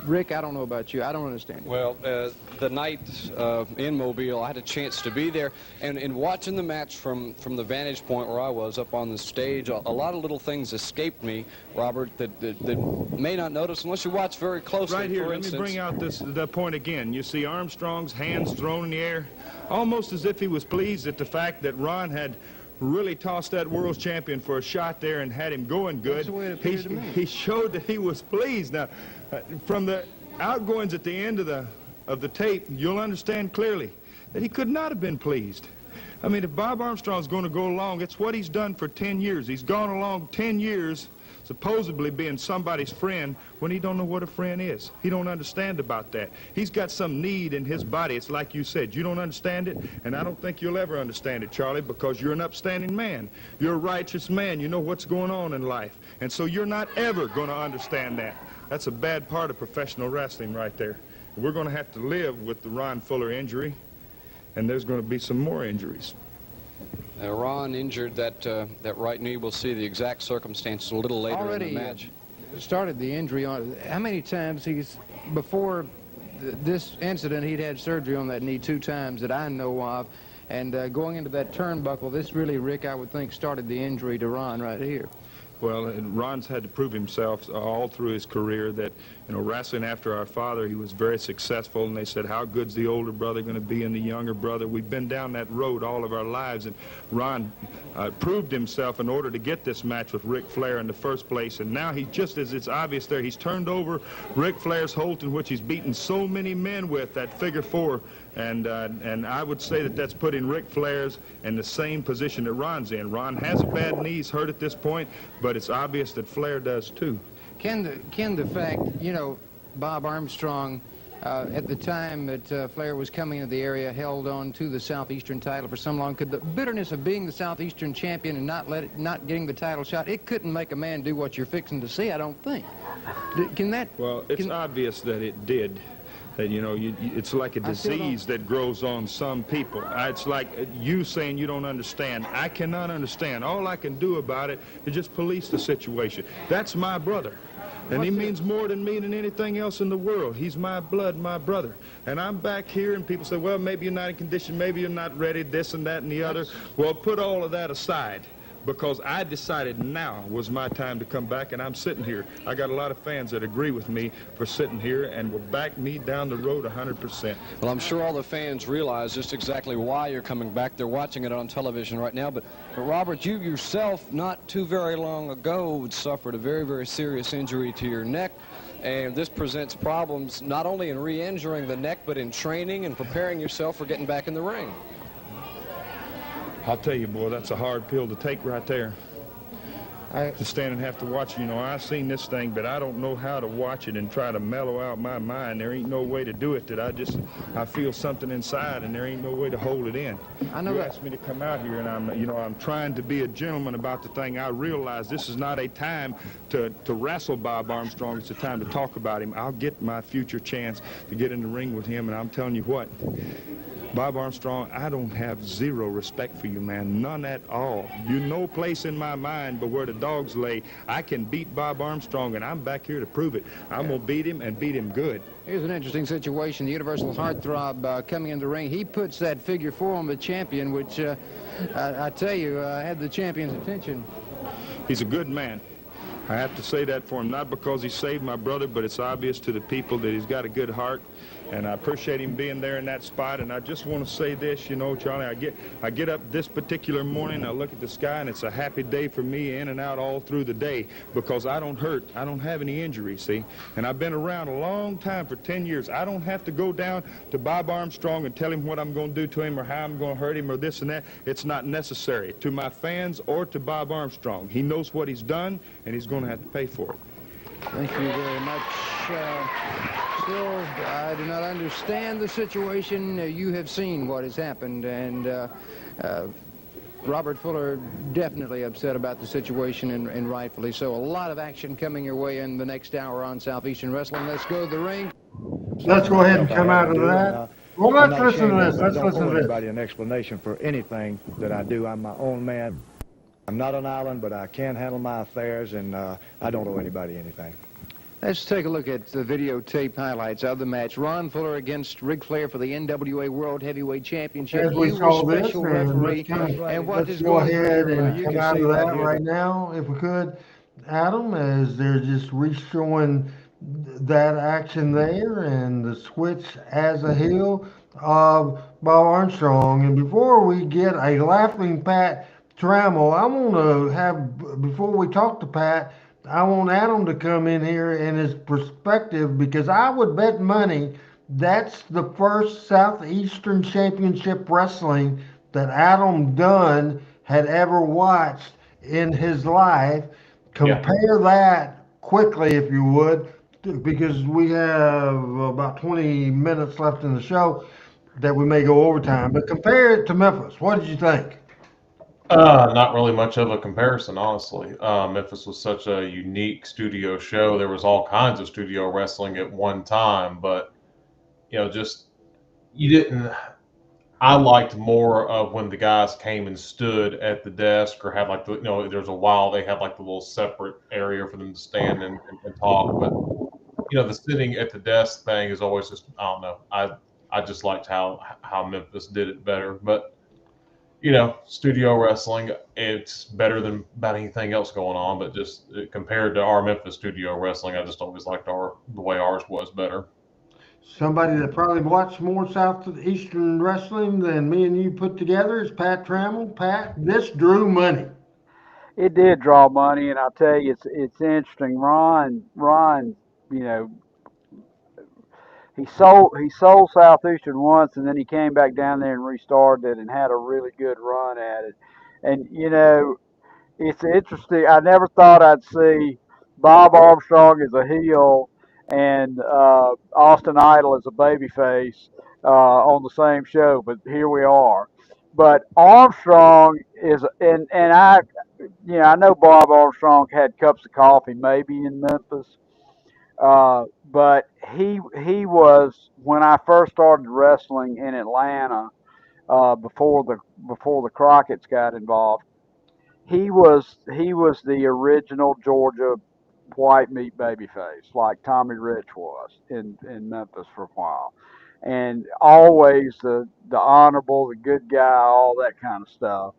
Rick, I don't know about you. I don't understand it. Well, the night in Mobile, I had a chance to be there, and in watching the match from the vantage point where I was up on the stage, a lot of little things escaped me, Robert, that may not notice unless you watch very closely. Right here, let me bring out the point again. You see Armstrong's hands thrown in the air, almost as if he was pleased at the fact that Ron had really tossed that world champion for a shot there and had him going good. That's the way it appeared to me. He showed that he was pleased. Now, from the outgoings at the end of the tape, you'll understand clearly that he could not have been pleased. I mean, if Bob Armstrong's going to go along, it's what he's done for 10 years. He's gone along 10 years supposedly being somebody's friend when he don't know what a friend is. He don't understand about that. He's got some need in his body. It's like you said, you don't understand it, and I don't think you'll ever understand it, Charlie, because you're an upstanding man. You're a righteous man. You know what's going on in life, and so you're not ever going to understand that. That's a bad part of professional wrestling right there. We're going to have to live with the Ron Fuller injury, and there's going to be some more injuries. Ron injured that right knee. We'll see the exact circumstances a little later in the match. Started the injury on. How many times before this incident, he'd had surgery on that knee 2 times that I know of, and going into that turnbuckle, this really, Rick, I would think, started the injury to Ron right here. Well, Ron's had to prove himself all through his career that, wrestling after our father, he was very successful, and they said, how good's the older brother going to be and the younger brother? We've been down that road all of our lives, and Ron proved himself in order to get this match with Ric Flair in the first place, and now he, just as it's obvious there, he's turned over Ric Flair's Holt, in which he's beaten so many men with, that figure 4, and I would say that that's putting Ric Flair's in the same position that Ron's in. Ron has a bad knee, he's hurt at this point, but it's obvious that Flair does too. Can the fact, Bob Armstrong, at the time that Flair was coming into the area, held on to the Southeastern title for so long, could the bitterness of being the Southeastern champion and not getting the title shot, it couldn't make a man do what you're fixing to see, I don't think. Can that? Well, it's obvious that it did. That, it's like a disease that grows on some people. It's like you saying you don't understand. I cannot understand. All I can do about it is just police the situation. That's my brother. And he means more to me than anything else in the world. He's my blood, my brother. And I'm back here, and people say, well, maybe you're not in condition, maybe you're not ready, this and that and the other. Well, put all of that aside, because I decided now was my time to come back, and I'm sitting here. I got a lot of fans that agree with me for sitting here and will back me down the road 100%. Well, I'm sure all the fans realize just exactly why you're coming back. They're watching it on television right now. But Robert, you yourself, not too very long ago, suffered a very, very serious injury to your neck. And this presents problems not only in re-injuring the neck, but in training and preparing yourself for getting back in the ring. I'll tell you, boy, that's a hard pill to take right there. To stand and have to watch, I've seen this thing, but I don't know how to watch it and try to mellow out my mind. There ain't no way to do it, that I feel something inside, and there ain't no way to hold it in. I know you that. asked me to come out here, and I'm trying to be a gentleman about the thing. I realize this is not a time to wrestle Bob Armstrong. It's a time to talk about him. I'll get my future chance to get in the ring with him, and I'm telling you what, Bob Armstrong, I don't have zero respect for you, man. None at all. You no place in my mind but where the dogs lay. I can beat Bob Armstrong, and I'm back here to prove it. I'm going to beat him and beat him good. Here's an interesting situation. The Universal Heartthrob coming in the ring. He puts that figure 4 on the champion, which I tell you, had the champion's attention. He's a good man. I have to say that for him, not because he saved my brother, but it's obvious to the people that he's got a good heart. And I appreciate him being there in that spot. And I just want to say this, you know, Charlie, I get up this particular morning, I look at the sky, and it's a happy day for me in and out all through the day because I don't hurt. I don't have any injuries, see? And I've been around a long time, for 10 years. I don't have to go down to Bob Armstrong and tell him what I'm going to do to him or how I'm going to hurt him or this and that. It's not necessary to my fans or to Bob Armstrong. He knows what he's done, and he's going to have to pay for it. Thank you very much. Still, I do not understand the situation. You have seen what has happened, and Robert Fuller definitely upset about the situation, and rightfully so. A lot of action coming your way in the next hour on Southeastern Wrestling. Let's go to the ring. Let's go ahead and come out of that. Well, let's listen to this. Let's listen to this. I don't owe anybody an explanation for anything that I do. I'm my own man. I'm not an island, but I can handle my affairs, and I don't owe anybody anything. Let's take a look at the videotape highlights of the match. Ron Fuller against Ric Flair for the NWA World Heavyweight Championship. As we You saw were this, special referee. and what let's is go going ahead through, and you come can out see of right that here right now, if we could, Adam, as they're just re-showing that action there and the switch as a heel of Bob Armstrong. And before we get a laughing Pat Trammell, I want to have, before we talk to Pat, I want Adam to come in here and his perspective, because I would bet money that's the first Southeastern Championship Wrestling that Adam Dunn had ever watched in his life. Compare that quickly, if you would, because we have about 20 minutes left in the show that we may go overtime. But compare it to Memphis. What did you think? Not really much of a comparison, honestly. Memphis was such a unique studio show. There was all kinds of studio wrestling at one time, but just you didn't. I liked more of when the guys came and stood at the desk or had like there's a while they had like the little separate area for them to stand and talk. But the sitting at the desk thing is always just, I don't know. I just liked how Memphis did it better. But studio wrestling, it's better than about anything else going on. But just compared to our Memphis studio wrestling, I just always liked the way ours was better. Somebody that probably watched more Southeastern wrestling than me and you put together is Pat Trammell. Pat, this drew money. It did draw money, and I'll tell you, it's interesting. Ron, he sold Southeastern once, and then he came back down there and restarted it and had a really good run at it. And it's interesting. I never thought I'd see Bob Armstrong as a heel and Austin Idol as a babyface on the same show, but here we are. But Armstrong is, and I know Bob Armstrong had cups of coffee maybe in Memphis, but he was, when I first started wrestling in Atlanta, before the Crockett's got involved. He was the original Georgia white meat babyface, like Tommy Rich was in Memphis for a while, and always the honorable, the good guy, all that kind of stuff.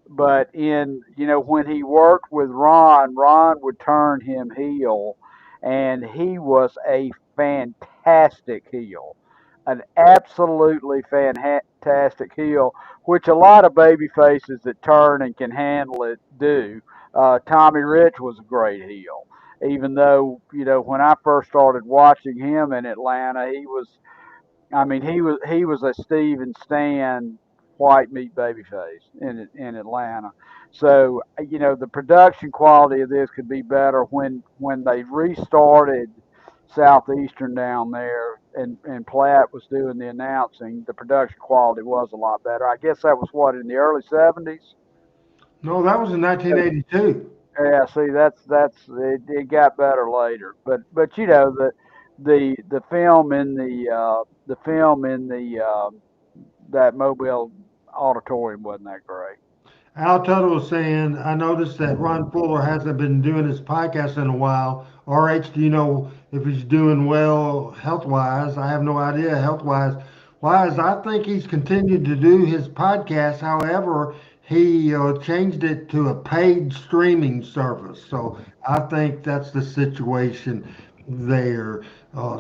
But when he worked with Ron would turn him heel, and he was a fantastic heel, an absolutely fantastic heel, which a lot of baby faces that turn and can handle it do. Tommy Rich was a great heel, even though when I first started watching him in Atlanta, he was a Steve and Stan white meat babyface in Atlanta. So the production quality of this could be better when they restarted Southeastern down there, and Platt was doing the announcing. The production quality was a lot better. I guess that was what, in the early 70s. No, that was in 1982. Yeah, see, it got better later, but the film in the that Mobile auditorium wasn't that great. Al Tuttle was saying, I noticed that Ron Fuller hasn't been doing his podcast in a while. RH, do you know if he's doing well health-wise? I have no idea health-wise. I think he's continued to do his podcast. However, he changed it to a paid streaming service. So I think that's the situation there.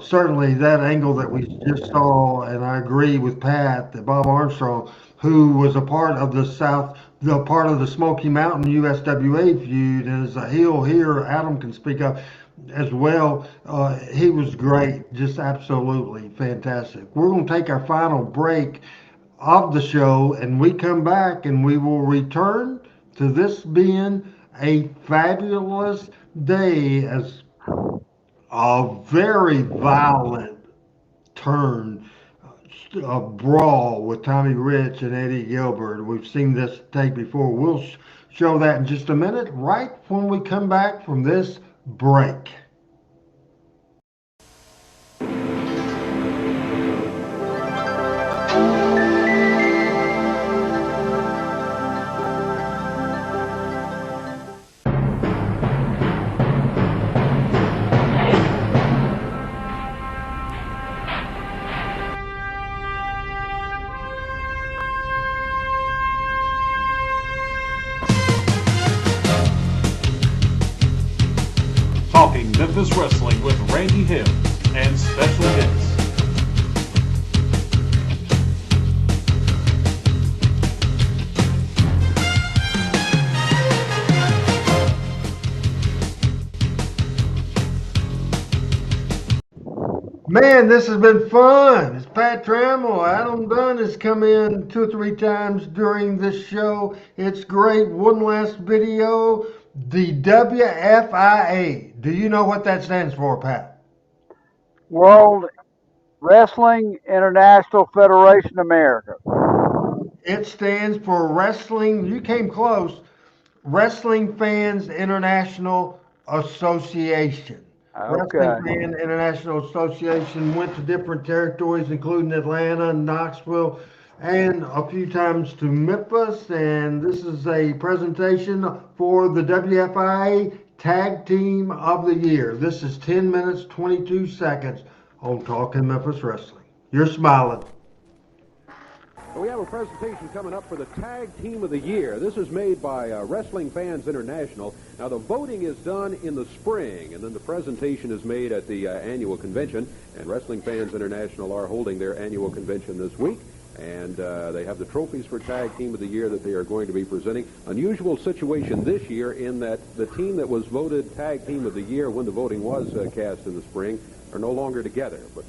Certainly, that angle that we just saw, and I agree with Pat that Bob Armstrong, who was a part of the part of the Smoky Mountain USWA feud, and as a heel here, Adam can speak up as well. He was great, just absolutely fantastic. We're going to take our final break of the show, and we come back and we will return to this being a fabulous day as a very violent turn, a brawl with Tommy Rich and Eddie Gilbert. We've seen this take before. We'll show that in just a minute, right when we come back from this break. Talking Memphis Wrestling with Randy Hill and special guests. Man, this has been fun. It's Pat Trammell. Adam Dunn has come in 2 or 3 times during this show. It's great. One last video. The WFIA. Do you know what that stands for, Pat? World Wrestling International Federation America. It stands for Wrestling, you came close, Wrestling Fans International Association. Okay. Wrestling Fan International Association went to different territories, including Atlanta, Knoxville, and a few times to Memphis. And this is a presentation for the WFIA Tag Team of the Year. This is 10 minutes, 22 seconds on Talking Memphis Wrestling. You're smiling. We have a presentation coming up for the Tag Team of the Year. This is made by Wrestling Fans International. Now, the voting is done in the spring, and then the presentation is made at the annual convention. And Wrestling Fans International are holding their annual convention this week. And they have the trophies for Tag Team of the Year that they are going to be presenting. Unusual situation this year in that the team that was voted Tag Team of the Year when the voting was cast in the spring are no longer together. But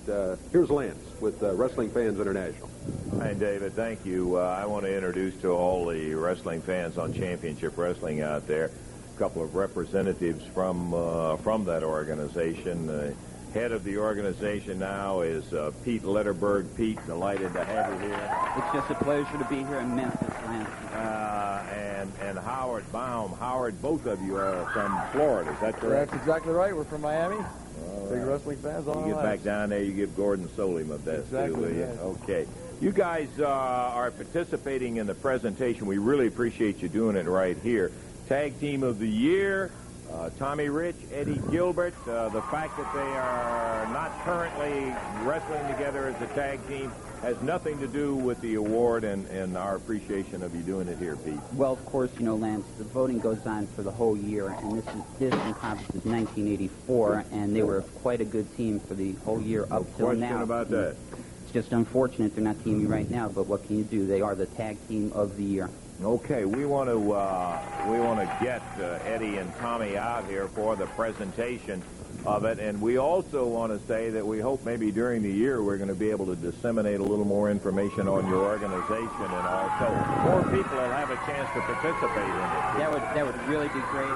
here's Lance with Wrestling Fans International. Hi, David. Thank you. I want to introduce to all the wrestling fans on Championship Wrestling out there a couple of representatives from that organization. The head of the organization now is Pete Letterberg. Pete, delighted to have you here. It's just a pleasure to be here in Memphis, Lance. And Howard Baum. Howard, both of you are from Florida. Is that correct? That's exactly right. We're from Miami. Big wrestling fans all You get back down there, you give Gordon Soley my best, exactly, too, will you? yes. Okay. You guys are participating in the presentation. We really appreciate you doing it right here. Tag Team of the Year, Tommy Rich, Eddie Gilbert. The fact that they are not currently wrestling together as a tag team has nothing to do with the award and our appreciation of you doing it here, Pete. Well, of course, you know, Lance, the voting goes on for the whole year, and this encompasses 1984, and they were quite a good team for the whole year up till now. No question about that. It's just unfortunate they're not teaming right now, but what can you do? They are the Tag Team of the Year. Okay, we want to get Eddie and Tommy out here for the presentation of it, and we also want to say that we hope maybe during the year we're going to be able to disseminate a little more information on your organization, and also more people will have a chance to participate in it. That would really be great.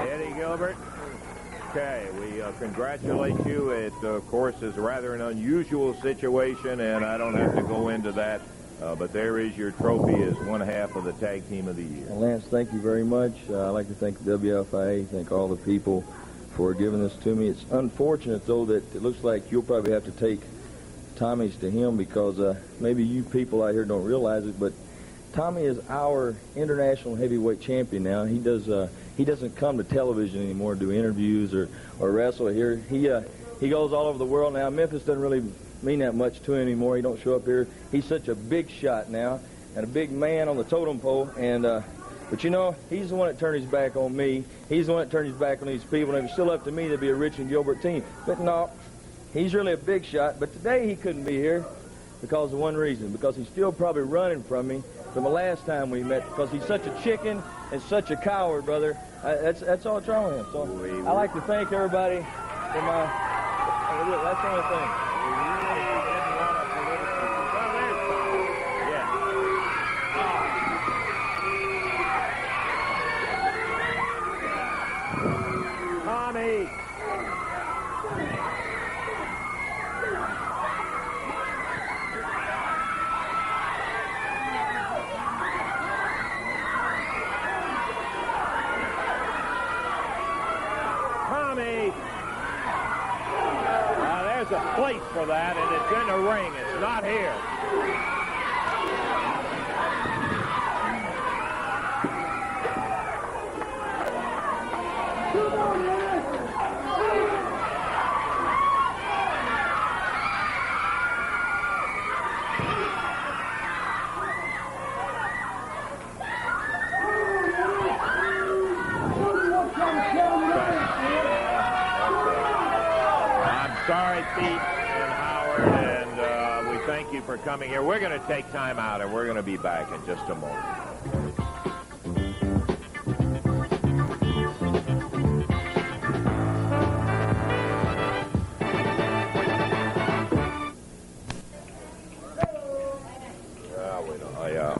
Eddie Gilbert. Okay, we congratulate you. It, of course, is rather an unusual situation, and I don't have to go into that. But there is your trophy as one half of the Tag Team of the Year. Well, Lance, thank you very much. I'd like to thank the WFIA, thank all the people for giving this to me. It's unfortunate, though, that it looks like you'll probably have to take Tommy's to him because maybe you people out here don't realize it, but Tommy is our international heavyweight champion now. He doesn't come to television anymore to do interviews or wrestle here. He goes all over the world now. Memphis doesn't really mean that much to him anymore. He don't show up here. He's such a big shot now, and a big man on the totem pole. And but you know, he's the one that turned his back on me. He's the one that turned his back on these people. And if it's still up to me, there'd be a Rich and Gilbert team. But no, he's really a big shot. But today he couldn't be here because of one reason. Because he's still probably running from me from the last time we met. Because he's such a chicken and such a coward, brother. That's all that's wrong with him. So I like to thank everybody for my. That's the only thing. Tommy. Tommy. Now there's a place for that, and it's in the ring. It's not here. Sorry, Pete and Howard, and we thank you for coming here. We're going to take time out, and we're going to be back in just a moment.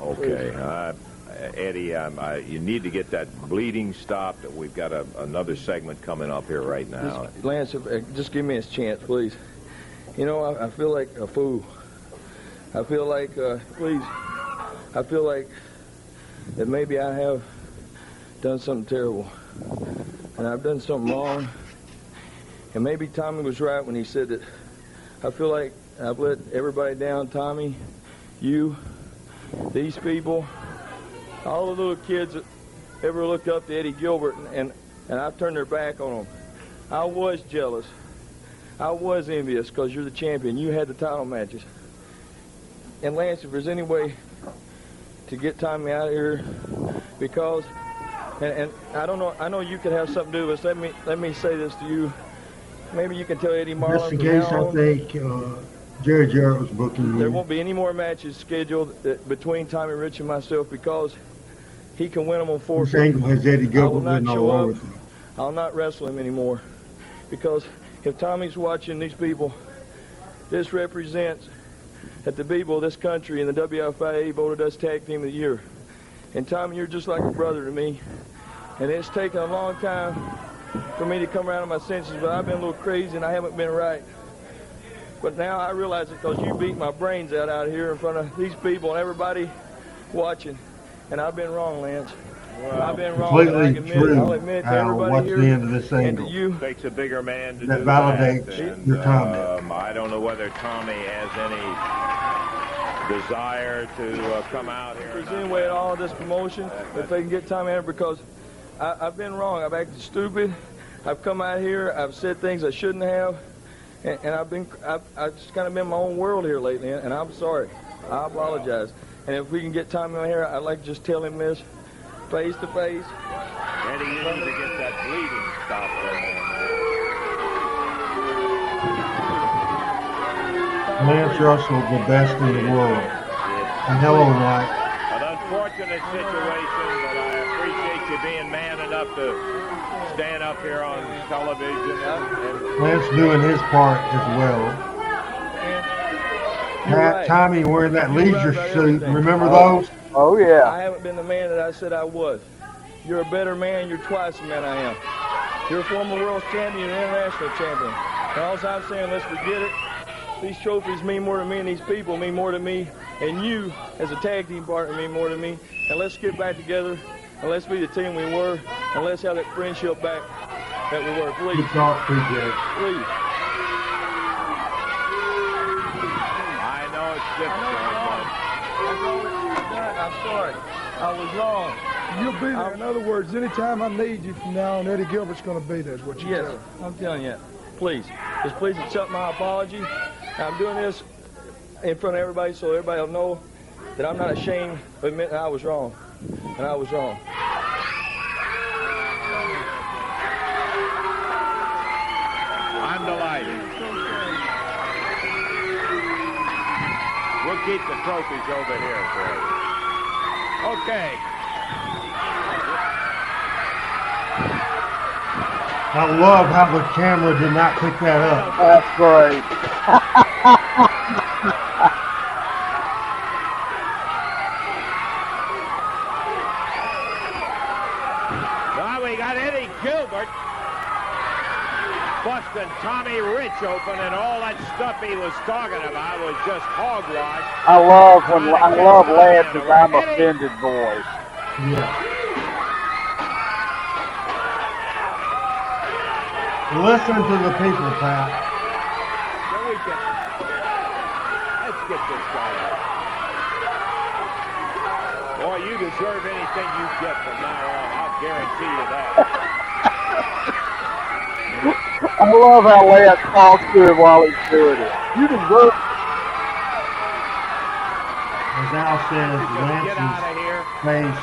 Okay. Eddie, you need to get that bleeding stopped. We've got another segment coming up here right now. Lance, just give me a chance, please. You know, I feel like a fool. I feel like, please, I feel like that maybe I have done something terrible. And I've done something wrong. And maybe Tommy was right when he said that. I feel like I've let everybody down, Tommy, you, these people, all the little kids that ever looked up to Eddie Gilbert, and I've turned their back on them. I was jealous. I was envious because you're the champion. You had the title matches. And Lance, if there's any way to get Tommy out of here, because, and I don't know, I know you could have something to do with this. Let me say this to you. Maybe you can tell Eddie Marlin. Just in case, I think Jerry Jarrett was booking you. There won't be any more matches scheduled between Tommy Rich and myself because he can win them on forfeit. This angle has Eddie Gilbert written all over him. I'll not wrestle him anymore because if Tommy's watching these people, this represents that the people of this country and the WFIA voted us Tag Team of the Year. And Tommy, you're just like a brother to me. And it's taken a long time for me to come around to my senses, but I've been a little crazy and I haven't been right. But now I realize it because you beat my brains out here in front of these people and everybody watching. And I've been wrong, Lance. Well, I've been wrong. Completely true. I'll admit to everybody what's here the end of this angle? and to you. Takes a bigger man to That do validates that. And, your comment. I don't know whether Tommy has any desire to come out here. If there's any way at all this promotion, if they can get Tommy out, because I've been wrong. I've acted stupid. I've come out here. I've said things I shouldn't have. And I've just kind of been in my own world here lately, and I'm sorry. I apologize. And if we can get Tommy on here, I'd like to just tell him this face to face. Eddie, you need to get that bleeding stopped there. Lance Russell, the best in the world. And hello, Mike. An unfortunate situation, but I appreciate you being man enough to stand up here on television. And Lance doing his part as well. Right. Tommy wearing that leisure suit. Remember those? Oh, yeah. I haven't been the man that I said I was. You're a better man. You're twice the man I am. You're a former world champion and international champion. And all I'm saying, let's forget it. These trophies mean more to me, and these people mean more to me, and you, as a tag team partner, mean more to me. And let's get back together, and let's be the team we were, and let's have that friendship back that we were. Please. Good talk, PJ. Please. I know it's difficult. I'm sorry. I was wrong. You'll be there. In other words, anytime I need you from now on, Eddie Gilbert's going to be there, is what you tell me. I'm telling you. Please. Just please accept my apology. I'm doing this in front of everybody so everybody will know that I'm not ashamed of admitting I was wrong, and I was wrong. I'm delighted. We'll keep the trophies over here for you. Okay. I love how the camera did not pick that up. That's great. Now we got Eddie Gilbert busting Tommy Rich open, and all that stuff he was talking about was just hogwash. I love Lance's I'm offended voice. Yeah. Listen to the people, Pat. Let's get this guy out. Boy, you deserve anything you get from now on. I'll guarantee you that. I love how Lance talks to him while he's doing it. You deserve. As Al says, Lance's face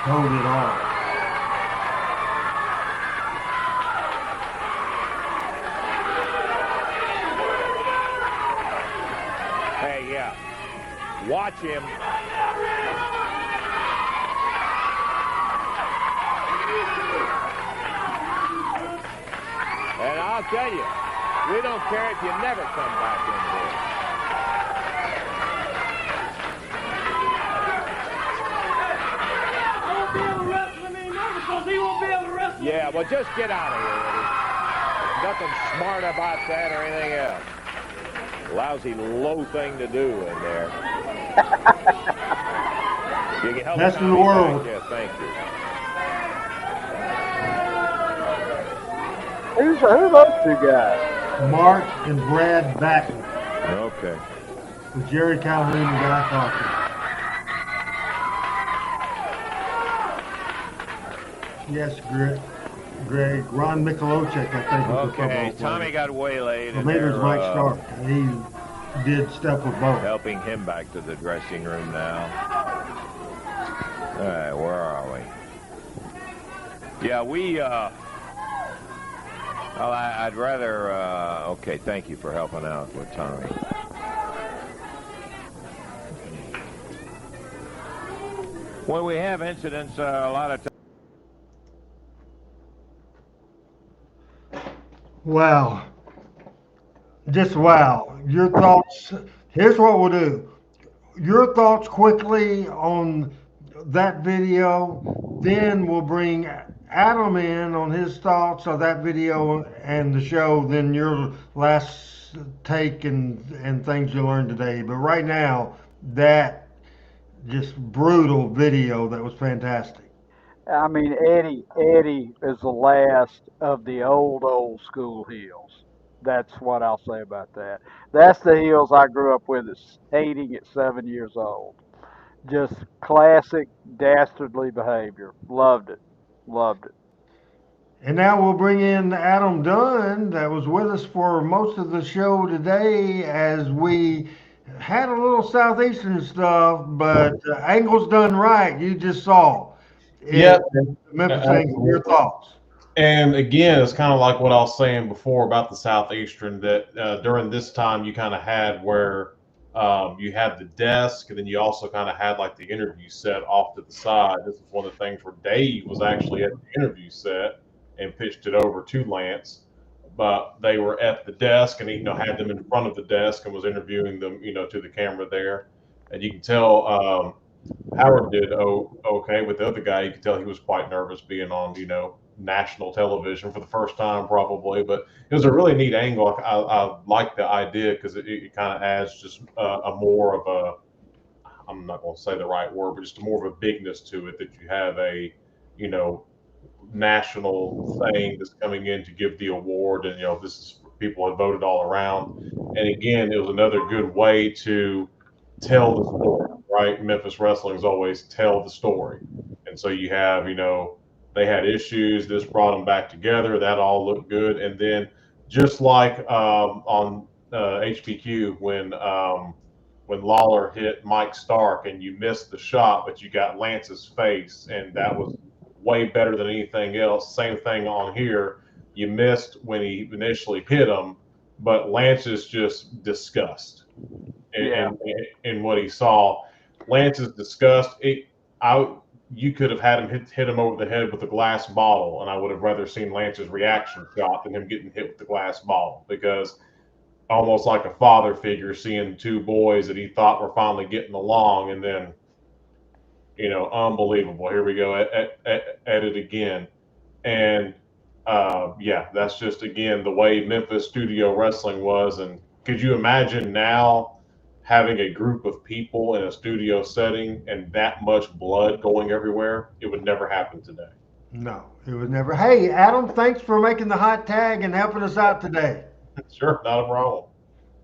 told it all. Hey, yeah. Watch him. And I'll tell you, we don't care if you never come back in here. Yeah, well, just get out of here, Eddie. Nothing smart about that or anything else. Lousy, low thing to do in there. You can help Best in the Tommy world. back. Yeah, thank you. Who's those two guys? Mark and Brad Batten. Okay. With Jerry Calhoun and Guy Cochran. Yes, Greg. Ron Michalowicz, I think. Okay, Tommy got waylaid. Well, maybe it was Mike Stark. He did stuff with both. Helping him back to the dressing room now. All right, where are we? Yeah, well, I'd rather, okay, thank you for helping out with Tommy. When we have incidents, a lot of times. Wow. Just wow. Your thoughts. Here's what we'll do. Your thoughts quickly on that video. Then we'll bring Adam in on his thoughts of that video and the show. Then your last take and things you learned today. But right now, that just brutal video that was fantastic. I mean, Eddie is the last of the old school heels. That's what I'll say about that. That's the heels I grew up with, hating at 7 years old. Just classic dastardly behavior. Loved it. And now we'll bring in Adam Dunn, that was with us for most of the show today, as we had a little Southeastern stuff, but angles done right, you just saw. Yep. Memphis angle, your thoughts? And again, it's kind of like what I was saying before about the Southeastern, that during this time you kind of had where you had the desk, and then you also kind of had like the interview set off to the side. This is one of the things where Dave was actually at the interview set and pitched it over to Lance, but they were at the desk, and he had them in front of the desk and was interviewing them to the camera there. And you can tell Howard did okay with the other guy. You could tell he was quite nervous being on national television for the first time probably, but it was a really neat angle. I like the idea because it kind of adds just a more of a, I'm not going to say the right word, but just more of a bigness to it, that you have a national thing that's coming in to give the award, and this is people have voted all around. And again, it was another good way to tell the story, right? Memphis Wrestling's always tell the story, and so you have they had issues, this brought them back together, that all looked good. And then just like on HPQ when when Lawler hit Mike Stark and you missed the shot, but you got Lance's face, and that was way better than anything else. Same thing on here. You missed when he initially hit him, but Lance is just disgust in what he saw. Lance's disgust. You could have had him hit him over the head with a glass bottle, and I would have rather seen Lance's reaction shot than him getting hit with the glass bottle, because almost like a father figure seeing two boys that he thought were finally getting along, and then, unbelievable. Here we go at it again. And that's just, again, the way Memphis studio wrestling was. And could you imagine now having a group of people in a studio setting and that much blood going everywhere? It would never happen today. No, it would never. Hey, Adam, thanks for making the hot tag and helping us out today. Sure, not a problem.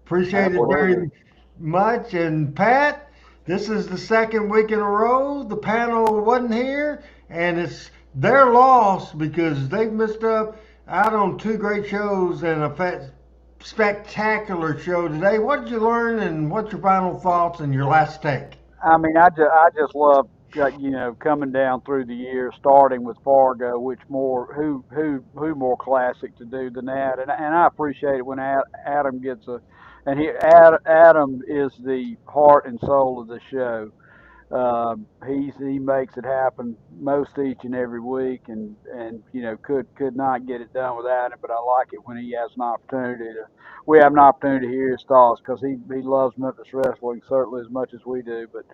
Appreciate it very much. And Pat, this is the second week in a row the panel wasn't here, and it's their loss because they've missed out on two great shows and a spectacular show today. What did you learn, and what's your final thoughts and your last take? I mean, I just love, coming down through the years, starting with Fargo, who more classic to do than that, and I appreciate it when Adam gets Adam is the heart and soul of the show. He makes it happen most each and every week, and could not get it done without him. But I like it when he has an opportunity we have an opportunity to hear his thoughts, because he loves Memphis wrestling certainly as much as we do. But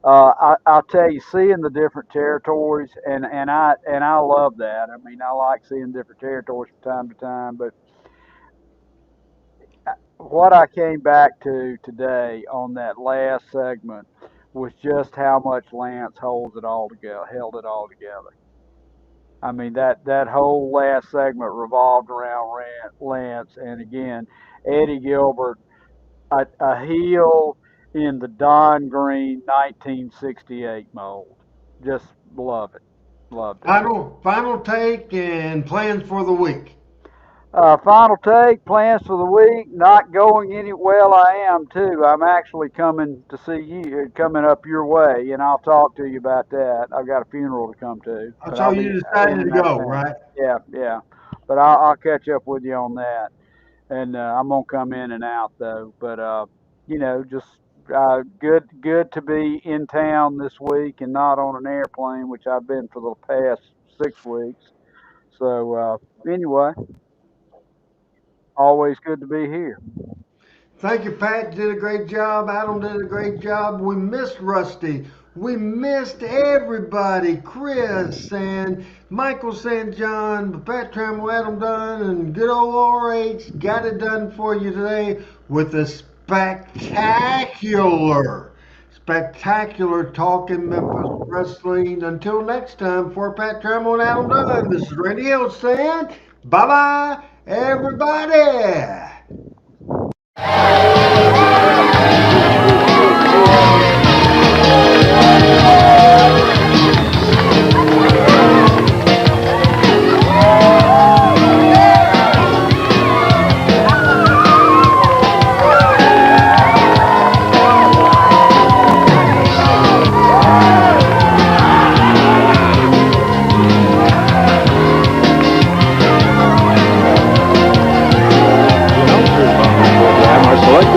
I'll tell you, seeing the different territories, and I love that. I mean, I like seeing different territories from time to time. But what I came back to today on that last segment was just how much Lance held it all together. I mean, that whole last segment revolved around Lance, and again, Eddie Gilbert, a heel in the Don Green 1968 mold. Just love it. Loved it. Final take and plans for the week. Final take, plans for the week, not going any, well, I am too. I'm actually coming to see you, coming up your way, and I'll talk to you about that. I've got a funeral to come to. So you decided to go, right? Yeah. But I'll catch up with you on that. And I'm going to come in and out, though. But, just good to be in town this week and not on an airplane, which I've been for the past 6 weeks. So, anyway. Always good to be here. Thank you, Pat. You did a great job. Adam did a great job. We missed Rusty. We missed everybody. Chris and Michael St. John, Pat Trammell, Adam Dunn, and good old RH got it done for you today with a spectacular Talking Memphis Wrestling. Until next time, for Pat Trammell and Adam Dunn, this is Randy Hill saying bye-bye, everybody.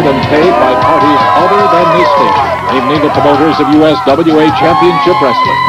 And paid by parties other than this station, namely the promoters of USWA Championship Wrestling.